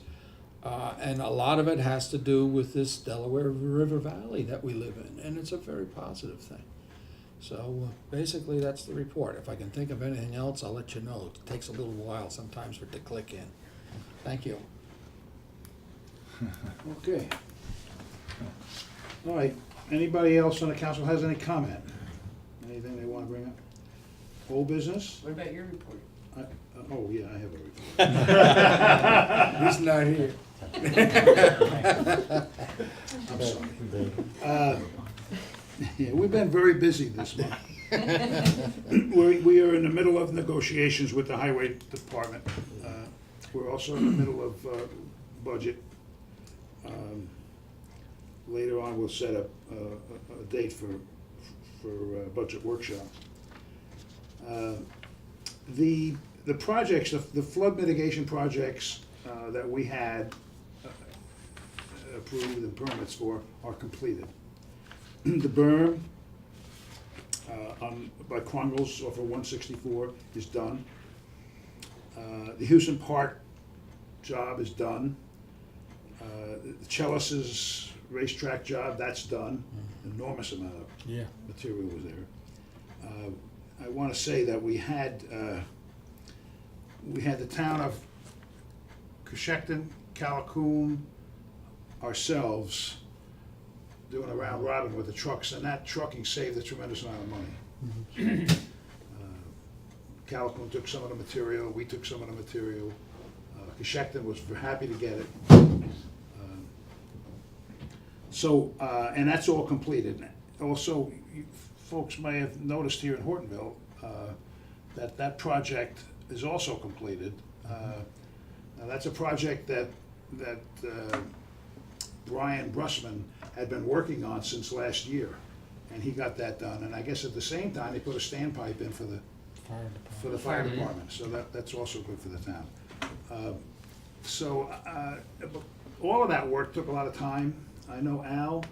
And a lot of it has to do with this Delaware River Valley that we live in, and it's a very positive thing. So basically, that's the report. If I can think of anything else, I'll let you know. It takes a little while sometimes for it to click in. Thank you. Okay. All right, anybody else on the council has any comment? Anything they want to bring up? Old business? what about your report? Oh, yeah, I have a report. He's not here. I'm sorry. Yeah, we've been very busy this month. We are in the middle of negotiations with the highway department. We're also in the middle of budget. Later on, we'll set up a date for budget workshop. The projects, the flood mitigation projects that we had approved and permits for are completed. The berm by Krungles off of 164 is done. The Houston Park job is done. The Chellis's racetrack job, that's done. Enormous amount of Yeah. material was there. I want to say that we had we had the town of Coshocton, Calhoun, ourselves doing a round robin with the trucks, and that trucking saved a tremendous amount of money. Calhoun took some of the material, we took some of the material. Coshocton was happy to get it. And that's all completed. Also, you folks may have noticed here in Hortonville that that project is also completed. Now, that's a project that Brian Brussman had been working on since last year, and he got that done. And I guess at the same time, they put a standpipe in for the fire department, so that's also good for the town. All of that work took a lot of time. I know Al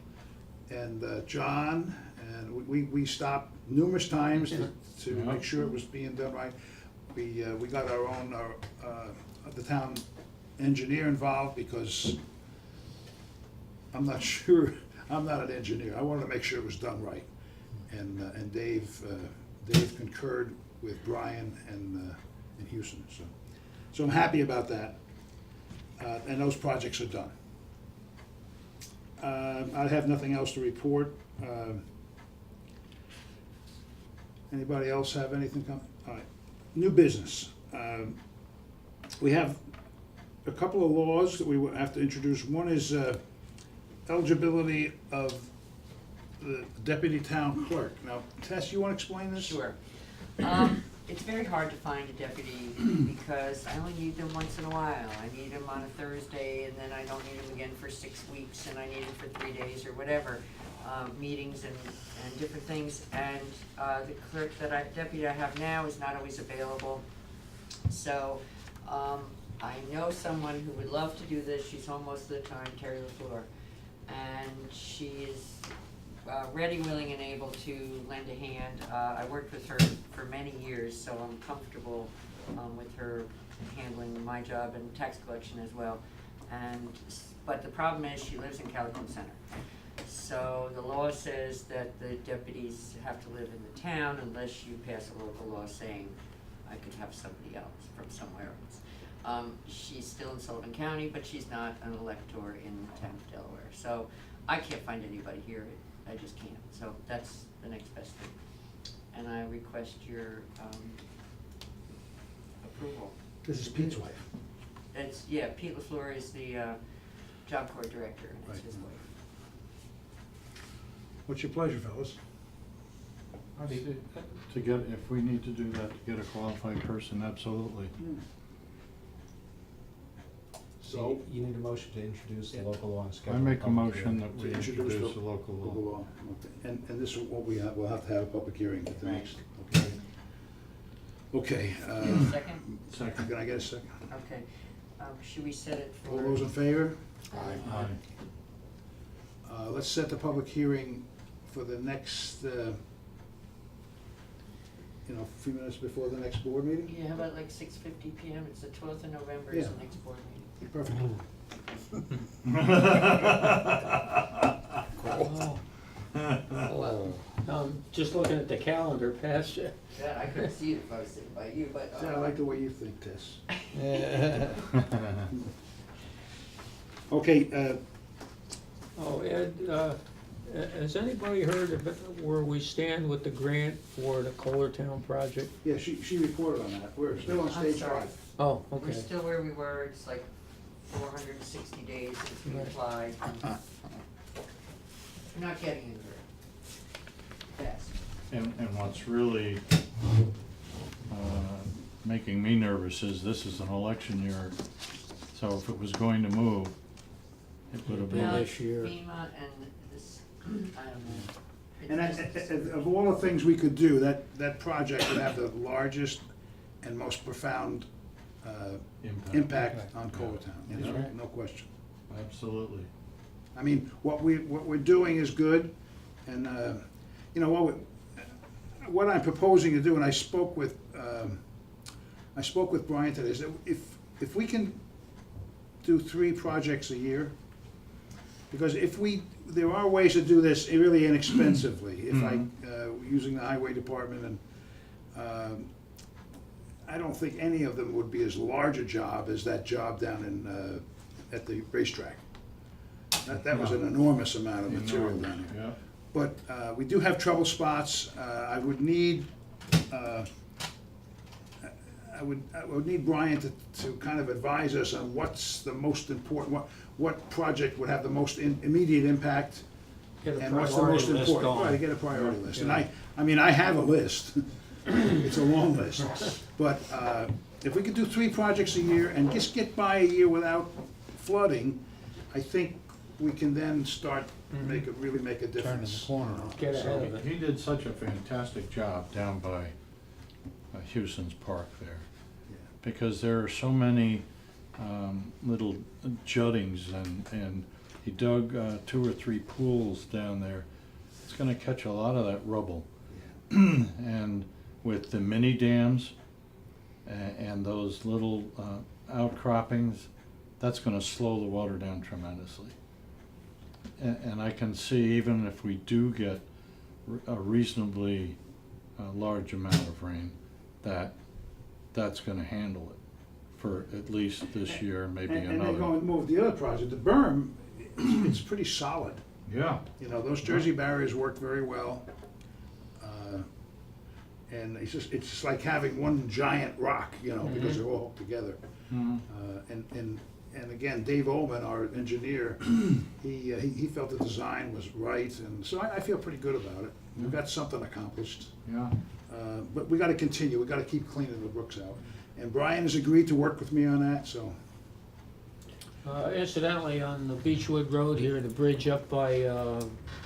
and John, and we stopped numerous times to make sure it was being done right. We got our own, the town engineer involved, because I'm not sure, I'm not an engineer. I wanted to make sure it was done right. And Dave concurred with Brian and Houston, so I'm happy about that. And those projects are done. I have nothing else to report. Anybody else have anything come? All right, new business. We have a couple of laws that we will have to introduce. One is eligibility of the deputy town clerk. Now, Tess, you want to explain this? Sure. It's very hard to find a deputy because I only need them once in a while. I need them on a Thursday, and then I don't need them again for 6 weeks, and I need them for 3 days or whatever, meetings and different things. And the deputy I have now is not always available. So I know someone who would love to do this. She's home most of the time, Terry LaFleur, and she is ready, willing, and able to lend a hand. I worked with her for many years, so I'm comfortable with her handling my job and tax collection as well. But the problem is she lives in Calhoun Center. So the law says that the deputies have to live in the town unless you pass a local law saying I could have somebody else from somewhere else. She's still in Sullivan County, but she's not an elector in the town of Delaware. So I can't find anybody here. I just can't. So that's the next best thing. And I request your approval. This is Pete's wife. Pete LaFleur is the Job Corps director, and it's his wife. What's your pleasure, fellas? To get, if we need to do that, to get a qualified person, absolutely. So you need a motion to introduce the local law and schedule. I make a public motion hearing. that we To introduce introduce the the local law. Okay. And this is what we'll have to have a public hearing at the Right. next. Okay. Okay. Second? Second. Can I get a second? Okay. Should we set it for? All those in favor? Aye. Let's set the public hearing for the next, a few minutes before the next board meeting? Yeah, how about like 6:50 PM? It's the 12th of November is the Yeah. next board meeting. Perfect. Well, just looking at the calendar past you. Yeah, I couldn't see it if I was sitting by you, but. See, I like the way you think, Tess. Okay, Oh, Ed, has anybody heard of where we stand with the grant for the Kohlertown project? yeah, she reported on that. We're still on I'm stage sorry. 5. Oh, We're okay. still where we were. It's like 460 days since we Right. applied. We're not getting anywhere fast. And what's really making me nervous is this is an election year, so if it was going to move, it would have Yeah. been. This year. FEMA and this, I don't know. And It's just- of all the things we could do, that project would have the largest and most profound impact on Kohlertown. That's There's right. no question. Absolutely. I mean, what we're doing is good, and what I'm proposing to do, and I spoke with Brian today, is that if we can do 3 projects a year, because there are ways to do this really inexpensively. If using the highway department, and I don't think any of them would be as large a job as that job down in, at the racetrack. That was an enormous amount of material down here. Yeah. But we do have trouble spots. I would need, I would need Brian to kind of advise us on what's the most important, what project would have the most immediate impact, Get a and what's the most priority list important. going. Right, get a priority list. And Yeah. I mean, I have a list. It's a long list. But if we could do 3 projects a year and just get by a year without flooding, I think we can then start really make a Turning the difference. corner. Get ahead of it. He did such a fantastic job down by Houston's Park there. Yeah. Because there are so many little juttings and he dug 2 or 3 pools down there. It's gonna catch a lot of that rubble. And with the mini dams and those little outcroppings, that's gonna slow the water down tremendously. And I can see, even if we do get a reasonably large amount of rain, that's gonna handle it for at least this year, maybe And then another. going more with the other project, the berm, it's pretty solid. Yeah. You know, those Jersey barriers work very well. And it's just like having one giant rock, you know, because they're all hooked together. Mhm. And again, Dave Ullman, our engineer, he felt the design was right, and so I feel pretty good about it. We've got something accomplished. Yeah. But we gotta continue, we gotta keep cleaning the brooks out. And Brian has agreed to work with me on that, so. Incidentally, on the Beechwood Road here, the bridge up by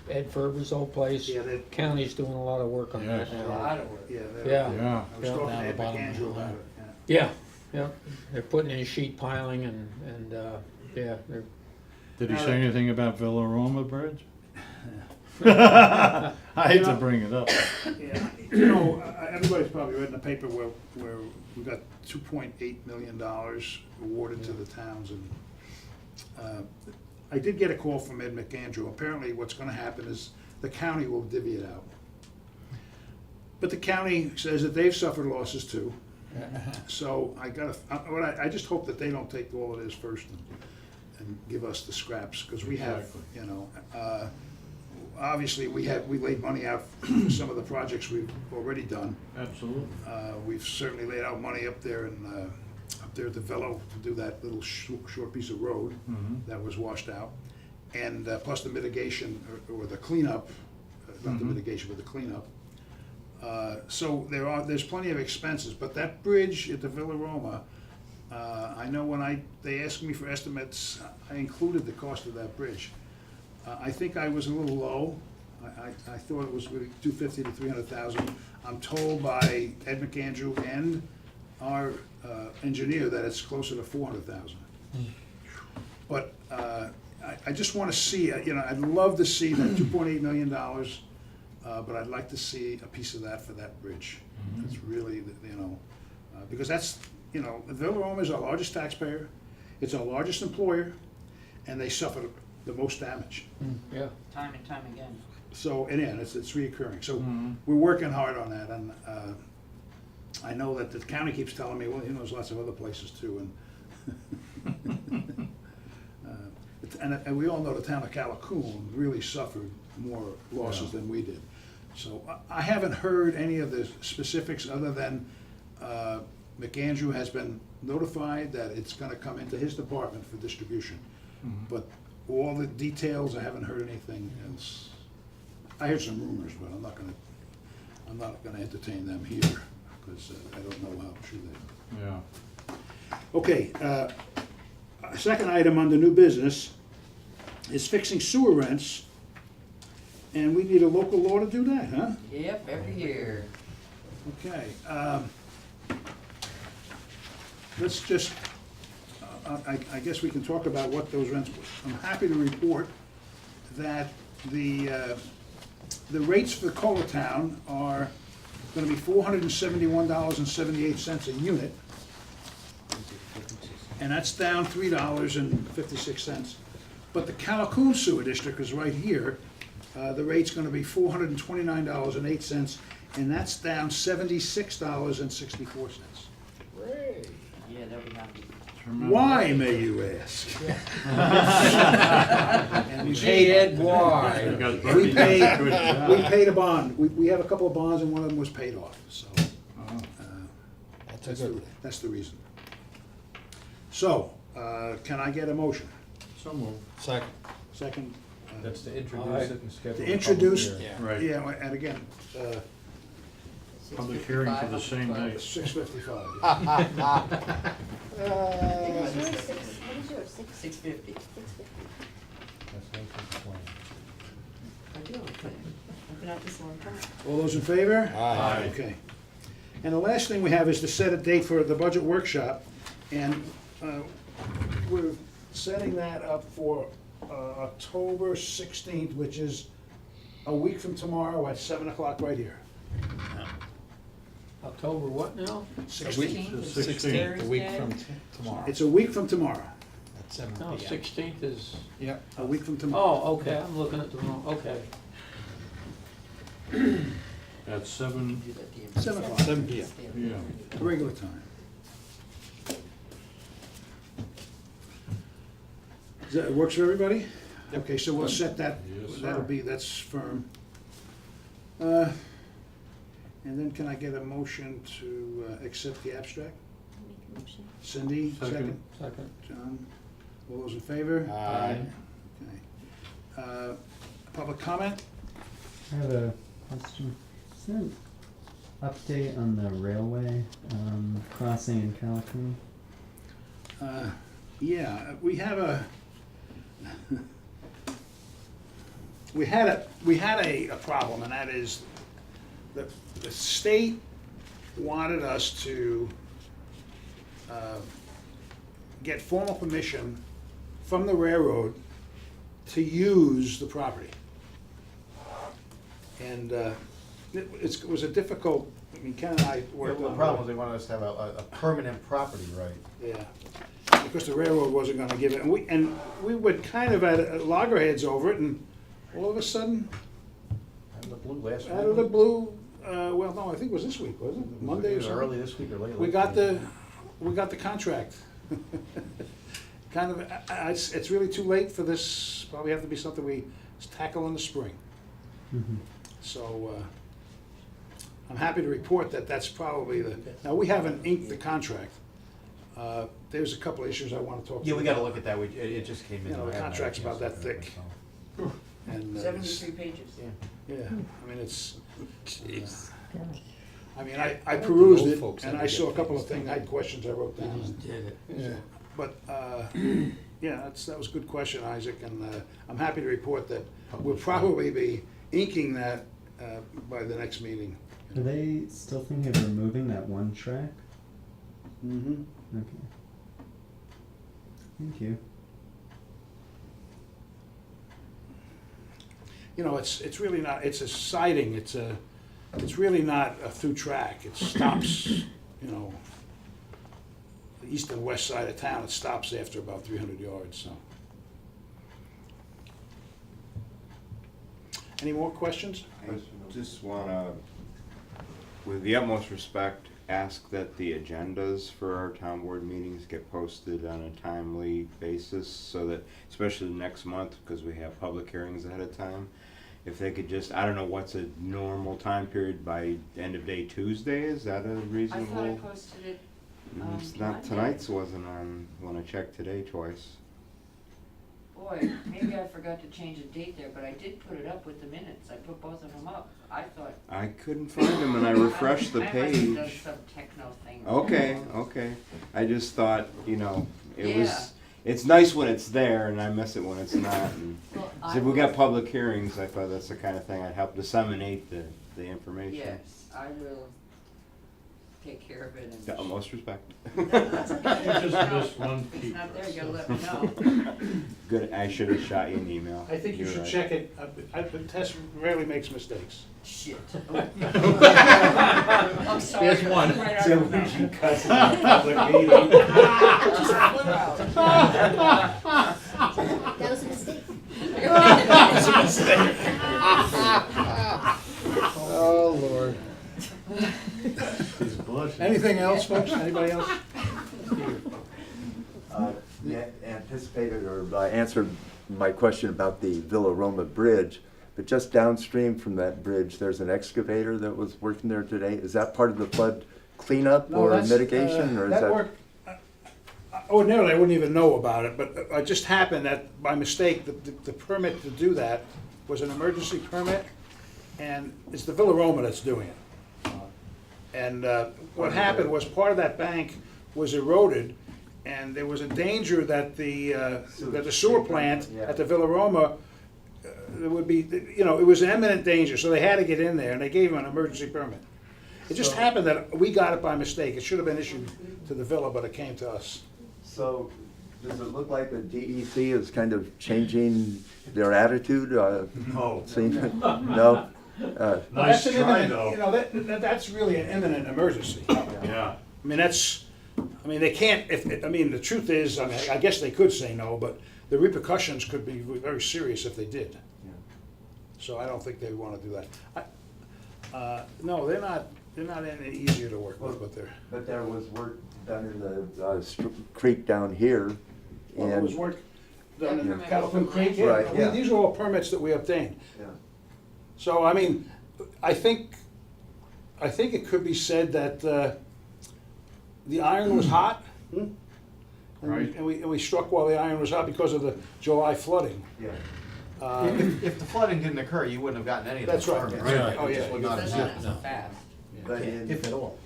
Ed Ferber's old place, Yeah, that- county's doing a lot of work on that Yes. A now. lot of work. Yeah. Yeah. Yeah. I was Yeah. talking Down to the Ed bottom of McAndrew the about line. it, yeah. Yeah, they're putting in sheet piling and yeah, they're, Did he Now say that- anything about Villaroma Bridge? I hate to bring it up. Yeah, you know, everybody's probably read in the paper where we got $2.8 million awarded to the towns, and I did get a call from Ed McAndrew. Apparently what's gonna happen is the county will divvy it out. But the county says that they've suffered losses too. So I just hope that they don't take all of this first and give us the scraps, because we have, Exactly. you know, obviously, we laid money out for some of the projects we've already done. Absolutely. We've certainly laid out money up there at the Velo to do that little short piece of road Mhm. that was washed out. And plus the mitigation, or the cleanup, not the Mhm. mitigation, but the cleanup. So there's plenty of expenses, but that bridge at the Villaroma, I know when they asked me for estimates, I included the cost of that bridge. I think I was a little low. I thought it was really 250 to 300,000. I'm told by Ed McAndrew and our engineer that it's closer to 400,000. But I just want to see, you know, I'd love to see that $2.8 million, but I'd like to see a piece of that for that bridge. It's really, you know, because that's, you know, Villaroma is our largest taxpayer, it's our largest employer, and they suffer the most damage. yeah. Time and time again. So, and yeah, it's reoccurring. So Mhm. we're working hard on that, and I know that the county keeps telling me, well, you know, there's lots of other places too, and and we all know the town of Callicoon really suffered more losses than we did. So I haven't heard any of the specifics other than McAndrew has been notified that it's gonna come into his department for distribution. Mhm. But all the details, I haven't heard anything else. I heard some rumors, but I'm not gonna entertain them here, because I don't know how true they are. Yeah. Okay, second item under new business is fixing sewer rents, and we need a local law to do that, huh? Yep, every year. Okay, let's just, I guess we can talk about what those rents were. I'm happy to report that the rates for Coletown are gonna be $471.78 a unit, and that's down $3.56. But the Callicoon Sewer District is right here. The rate's gonna be $429.08, and that's down $76.64. they'll be happy. Why, may you ask? And we Gee, paid, Ed, why? Because we Bernie paid, did a good job. we paid a bond. We have a couple of bonds and one of them was paid off, so. Oh. That's the reason. So, can I get a motion? So moved. Second. Second? That's to introduce it and schedule. To a public introduce, hearing. Right. yeah, and again, Public hearing for the same day. 6:55. What is yours, 650. 650? That's Nathan's plan. I do, okay. I've been at this a long time. All those in favor? Aye. Okay. And the last thing we have is to set a date for the budget workshop, and we're setting that up for October 16th, which is a week from tomorrow at 7 o'clock right here. October what now? 16th. The 16th. A week from tomorrow. It's a week from tomorrow. At 7 No, p.m. 16th is, Yep. A week from tomorrow. oh, okay, I'm looking at the wrong, okay. At 7 Do that DM. 7 o'clock, 7 p.m. p.m. regular time. Does that works for everybody? Okay, so we'll set that, Yes, that'll sir. be, that's firm. And then can I get a motion to accept the abstract? Make a motion. Cindy, second? Second. John? All those in favor? Aye. Okay. Public comment? I have a question. Is there an update on the railway crossing in Calhoun? Yeah, we have a, we had a problem, and that is the state wanted us to get formal permission from the railroad to use the property. And it was a difficult, I mean, Ken and I worked The on it. problem was they wanted us to have a permanent property right. Yeah, because the railroad wasn't gonna give it, and we were kind of at loggerheads over it, and all of a sudden, Out of the blue last week. out of the blue, well, no, I think it was this week, wasn't it? Monday or Either something? early this week or late. We last got week. the contract. Kind of, it's really too late for this, probably have to be something we tackle in the spring. Mm-hmm. So, I'm happy to report that that's probably now, we haven't inked the contract. There's a couple of issues I wanna talk to Yeah, you we gotta about. look at that. It just came in. You know, the I haven't had a contract's chance about to that look at it thick. myself. And, 73 pages. Yeah. yeah, I mean, it's, Gosh. I mean, I Hope the perused old it, folks and ever I get saw a couple of things things, I had questions I wrote They down. just did it. Yeah, but, yeah, that was a good question, Isaac, and I'm happy to report that we'll probably be inking that by the next meeting. Are they still thinking of removing that one track? Mm-hmm. Okay. Thank you. You know, it's really not, it's a siding, it's really not a through track, it stops, you know, the east and west side of town, it stops after about 300 yards, so. Any more questions? I just wanna, with the utmost respect, ask that the agendas for our town board meetings get posted on a timely basis, so that, especially next month, because we have public hearings ahead of time, if they could just, I don't know, what's a normal time period, by end of day Tuesday, is that a I thought I reasonable? posted it, It's not, Monday. tonight's wasn't on, when I checked today twice. boy, maybe I forgot to change the date there, but I did put it up with the minutes. I put both of them up. I thought. I couldn't find them and I refreshed the I must have done page. some techno thing. Okay, okay. I just thought, you know, it Yeah. was, it's nice when it's there and I miss it when it's not. And Well, so if we got public hearings, I thought that's the kind of thing I'd help disseminate the information. Yes, I will take care of it and. The utmost respect. That's okay. You just missed one If key it's not there, person. you'll let me know. Good, I should have shot you an email. I think you You're should right. check it, Tess rarely makes mistakes. Shit. Oh. I'm sorry. Here's one. Right So out of when the she mouth. cuts in a public meeting. Just flew out. That was a mistake. Oh, Lord. He's blushing. Anything else, folks? Anybody else? You anticipated or answered my question about the Villa Roma Bridge, but just downstream from that bridge, there's an excavator that was working there today. Is that part of the flood cleanup No, or that's, mitigation, or is that? work, ordinarily, I wouldn't even know about it, but it just happened that by mistake, the permit to do that was an emergency permit, and it's the Villa Roma that's doing it. And what happened was part of that bank was eroded, and there was a danger that the sewer plant at the Villa Roma, there would be, you know, it was an imminent danger, so they had to get in there, and they gave them an emergency permit. It just happened that we got it by mistake. It should have been issued to the villa, but it came to us. So, does it look like the DEC is kind of changing their attitude? No. No? Nice That's an try, imminent- though. You know, that's really an imminent emergency. Yeah. I mean, they can't, the truth is, I guess they could say no, but the repercussions could be very serious if they did. So I don't think they want to do that. No, they're not any easier to work with, but they're. But there was work done in the creek down here, Well, there was and, work done in Yeah. Calhoun Creek, Right, I mean, yeah. these are all permits that we obtained. yeah. So, I mean, I think it could be said that the iron was hot. And Right. we struck while the iron was hot because of the July flooding. Yeah. If the flooding didn't occur, you wouldn't have gotten any of those That's right. permits. Right. Oh, It just yeah, would not have Especially happened. not so fast. But in, If at all.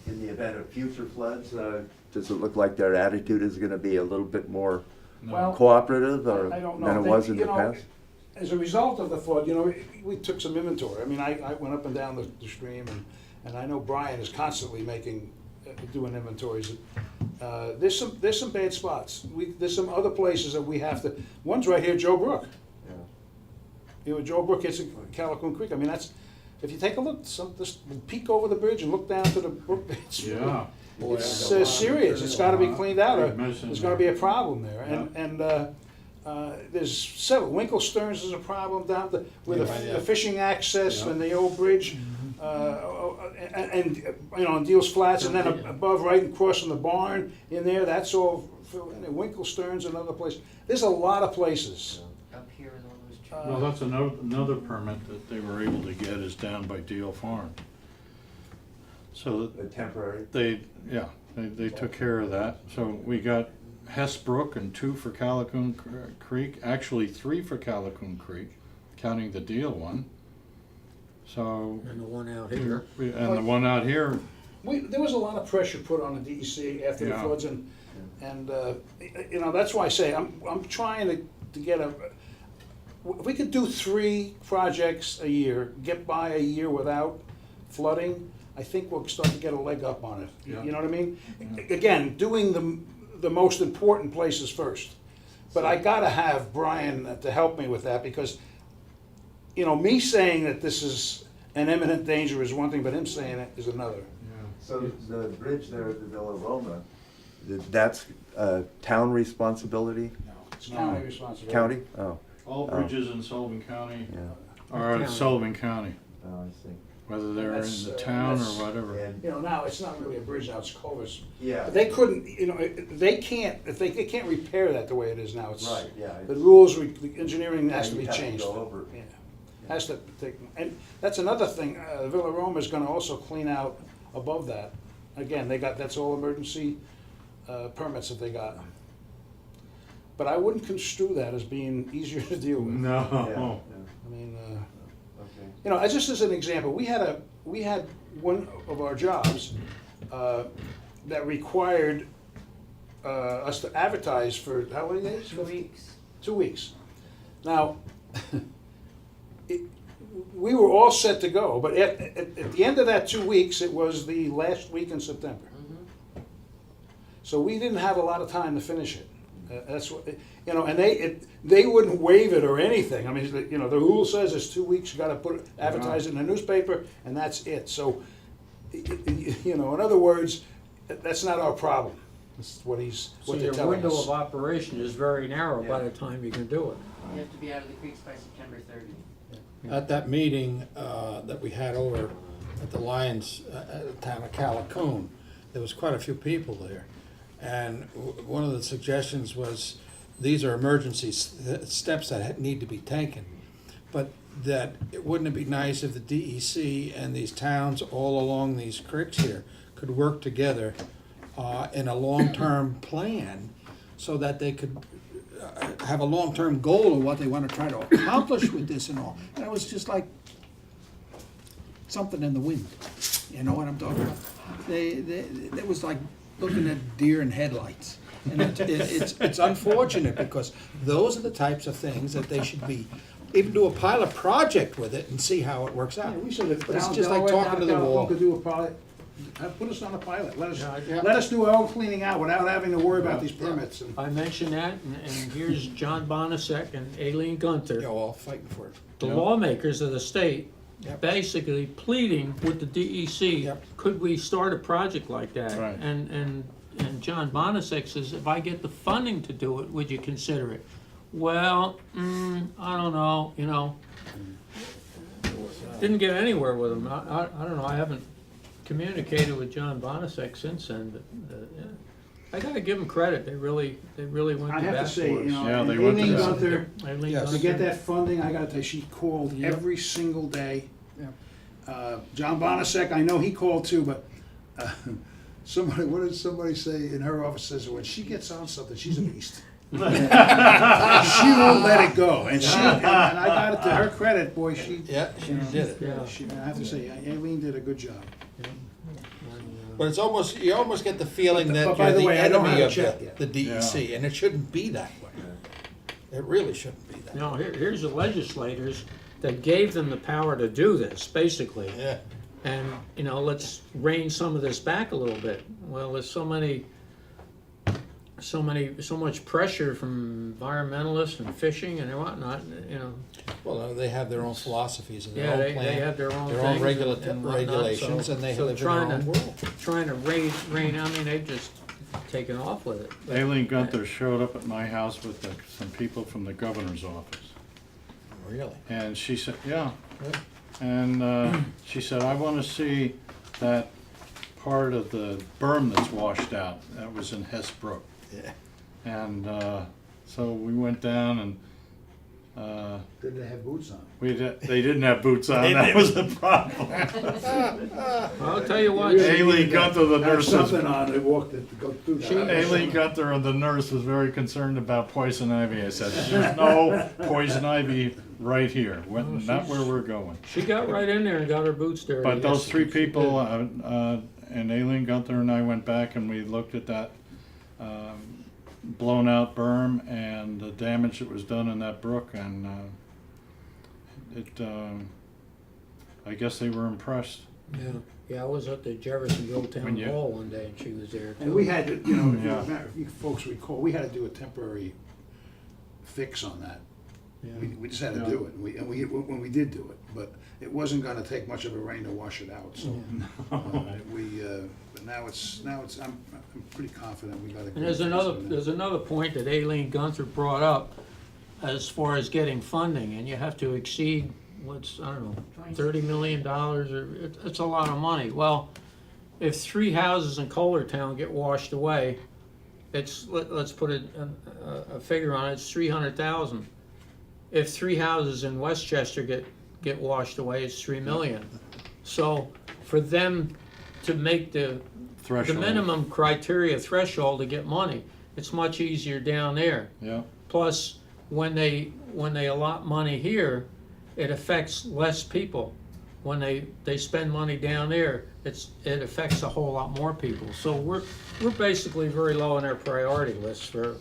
in the event of future floods, does it look like their attitude is gonna be a little bit more Well, cooperative or I don't know. than it They- was in you the know, past? As a result of the flood, you know, we took some inventory. I mean, I went up and down the stream, and I know Brian is constantly doing inventories. There's some bad spots. There's some other places that we have to, one's right here, Joe Brook. Yeah. You know, Joe Brook hits Calhoun Creek. I mean, if you take a look, just peek over the bridge and look down to the brook, Yeah. it's serious. It's gotta be cleaned out, or Big mess in there's gonna there. be a problem there. And there's several, Winkle Stearns is a problem down where the fishing access and the old bridge, and, you know, on Deals Flats, and then above, right across from the barn in there, that's all filled in. Winkle Stearns, another place. There's a lot of places. Up here with all those trees. Well, that's another permit that they were able to get is down by Deal Farm. So The temporary? they took care of that. So we got Hess Brook and 2 for Calhoun Creek, actually 3 for Calhoun Creek, counting the Deal one. So, And the one out here. and the one out here, There was a lot of pressure put on the DEC after the Yeah. floods, and you know, that's why I say I'm trying to get if we could do 3 projects a year, get by a year without flooding, I think we'll start to get a leg up on it. Yeah. You know what I mean? Again, doing the most important places first. But I gotta have Brian to help me with that, because, you know, me saying that this is an imminent danger is one thing, but him saying it is another. So the bridge there at the Villa Roma, that's town responsibility? No, it's county responsibility. County? Oh, all Oh. bridges in Sullivan County yeah, are County. Sullivan County, oh, I see. whether they're in That's, the town or that's- whatever. And, You know, now, it's not really a bridge now, it's culverts. yeah, They couldn't, you know, they can't, if they can't repair that the way it is now. It's right, yeah. the rules, the engineering has to You be have changed. go over it. Yeah, has to take, and that's another thing, Villa Roma is gonna also clean out above that. Again, that's all emergency permits that they got. But I wouldn't construe that as being easier to deal with. Yeah, No. yeah, I mean, okay. you know, just as an example, we had one of our jobs that required us to advertise for how many days? 2 weeks. 2 weeks. Now, we were all set to go, but at the end of that 2 weeks, it was the last week in September. So we didn't have a lot of time to finish it. That's what, you know, and they wouldn't waive it or anything. I mean, you know, the rule says it's 2 weeks, you gotta advertise it in the newspaper, and that's it. So, you know, in other words, that's not our problem. That's what So they're your telling window us. of operation is very narrow by Yeah. the time you can do it. You have to be out of the creeks by September 30th. At that meeting that we had over at the Lions, at the town of Calhoun, there was quite a few people there. And one of the suggestions was, these are emergency steps that need to be taken. But that, wouldn't it be nice if the DEC and these towns all along these creeks here could work together in a long-term plan, so that they could have a long-term goal of what they want to try to accomplish with this and all. And it was just like something in the wind. You know what I'm talking about? It was like looking at deer in headlights. And it's unfortunate, because those are the types of things that they should be, even do a pilot project with it and see how it works out. Yeah, we should have, But it's down just like Delaware, talking to down the California wall. could do a pilot, put us on a pilot, Yeah. let us do our own cleaning out without having to worry about these permits. And I mentioned that, and here's John Bonasek and Aileen Gunther, They're all fighting for it. the lawmakers of the state, Yep. basically pleading with the DEC, Yep. could we start a project like that? Right. And John Bonasek says, if I get the funding to do it, would you consider it? Well, I don't know, you know. Didn't get anywhere with him. I don't know, I haven't communicated with John Bonasek since then, but, yeah. I gotta give them credit, they really went I to have bat to say, for us. you know, Yeah, they went to Aileen bat. Gunther, Aileen Yes. to get Gunther. that funding, I gotta tell you, she called Yep. every single day. Yep. John Bonasek, I know he called too, but somebody, what did somebody say in her office, says, when she gets on something, she's a beast. She won't let it go, and I got it to her credit, boy, she. Yeah, she did it. Yeah. I have to say, Aileen did a good job. But it's almost, you almost get the feeling But that by you're the the way, I don't enemy have a of check yet. the DEC, and it shouldn't be that way. It really shouldn't be that way. No, here's the legislators that gave them the power to do this, basically. Yeah. And, you know, let's rein some of this back a little bit. Well, there's so much pressure from environmentalists and fishing and whatnot, you know. Well, they have their own philosophies and their Yeah, own they plan. have their own their own things and whatnot, regulations, so- and they so live in their own world. Trying to rein, I mean, they've just taken off with it. Aileen Gunther showed up at my house with some people from the governor's office. Really? And she said, yeah. Yeah. And she said, I want to see that part of the berm that's washed out. That was in Hess Brook. Yeah. And so we went down and Did they have boots on? they didn't have boots on. That was the problem. I'll tell you what, Really Aileen needed to Gunther, the have nurse, something on to walk, to go through that. Aileen Gunther, the nurse, was very concerned about poison ivy. I said, there's no poison ivy right here, not where we're going. she got right in there and got her boots dirty. But those yes, three she people, did. and Aileen Gunther and I went back and we looked at that blown out berm and the damage that was done in that brook, and I guess they were impressed. Yeah, I was at the Jeffersonville When Town you- Hall one day and she was there too. And we had to, you know, Yeah. if you folks recall, we had to do a temporary fix on that. Yeah. We just had to Yeah. do it, when we did do it, but it wasn't gonna take much of a rain to wash it out, so. But now it's, I'm pretty confident we got a good. And there's another point that Aileen Gunther brought up as far as getting funding, and you have to exceed, I don't know, $30 million, or it's a lot of money. Well, if 3 houses in Kohlertown get washed away, let's put a figure on it, it's 300,000. If 3 houses in Westchester get washed away, it's 3 million. So for them to make the Threshold. minimum criteria threshold to get money, it's much easier down there. Yeah. Plus, when they allot money here, it affects less people. When they spend money down there, it affects a whole lot more people. So we're basically very low on our priority list for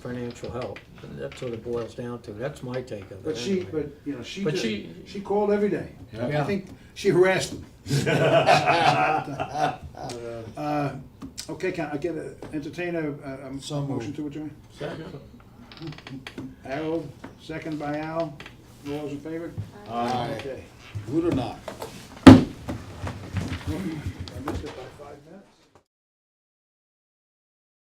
financial help. And that's what it boils down to. That's my take of it. But anyway. But she called every day. Yeah. I think she harassed him. Okay, can I entertain a So moved. motion to adjourn? Second. Harold, second by Al, all those in favor? Aye. Okay. Good or not? I missed it by 5 minutes.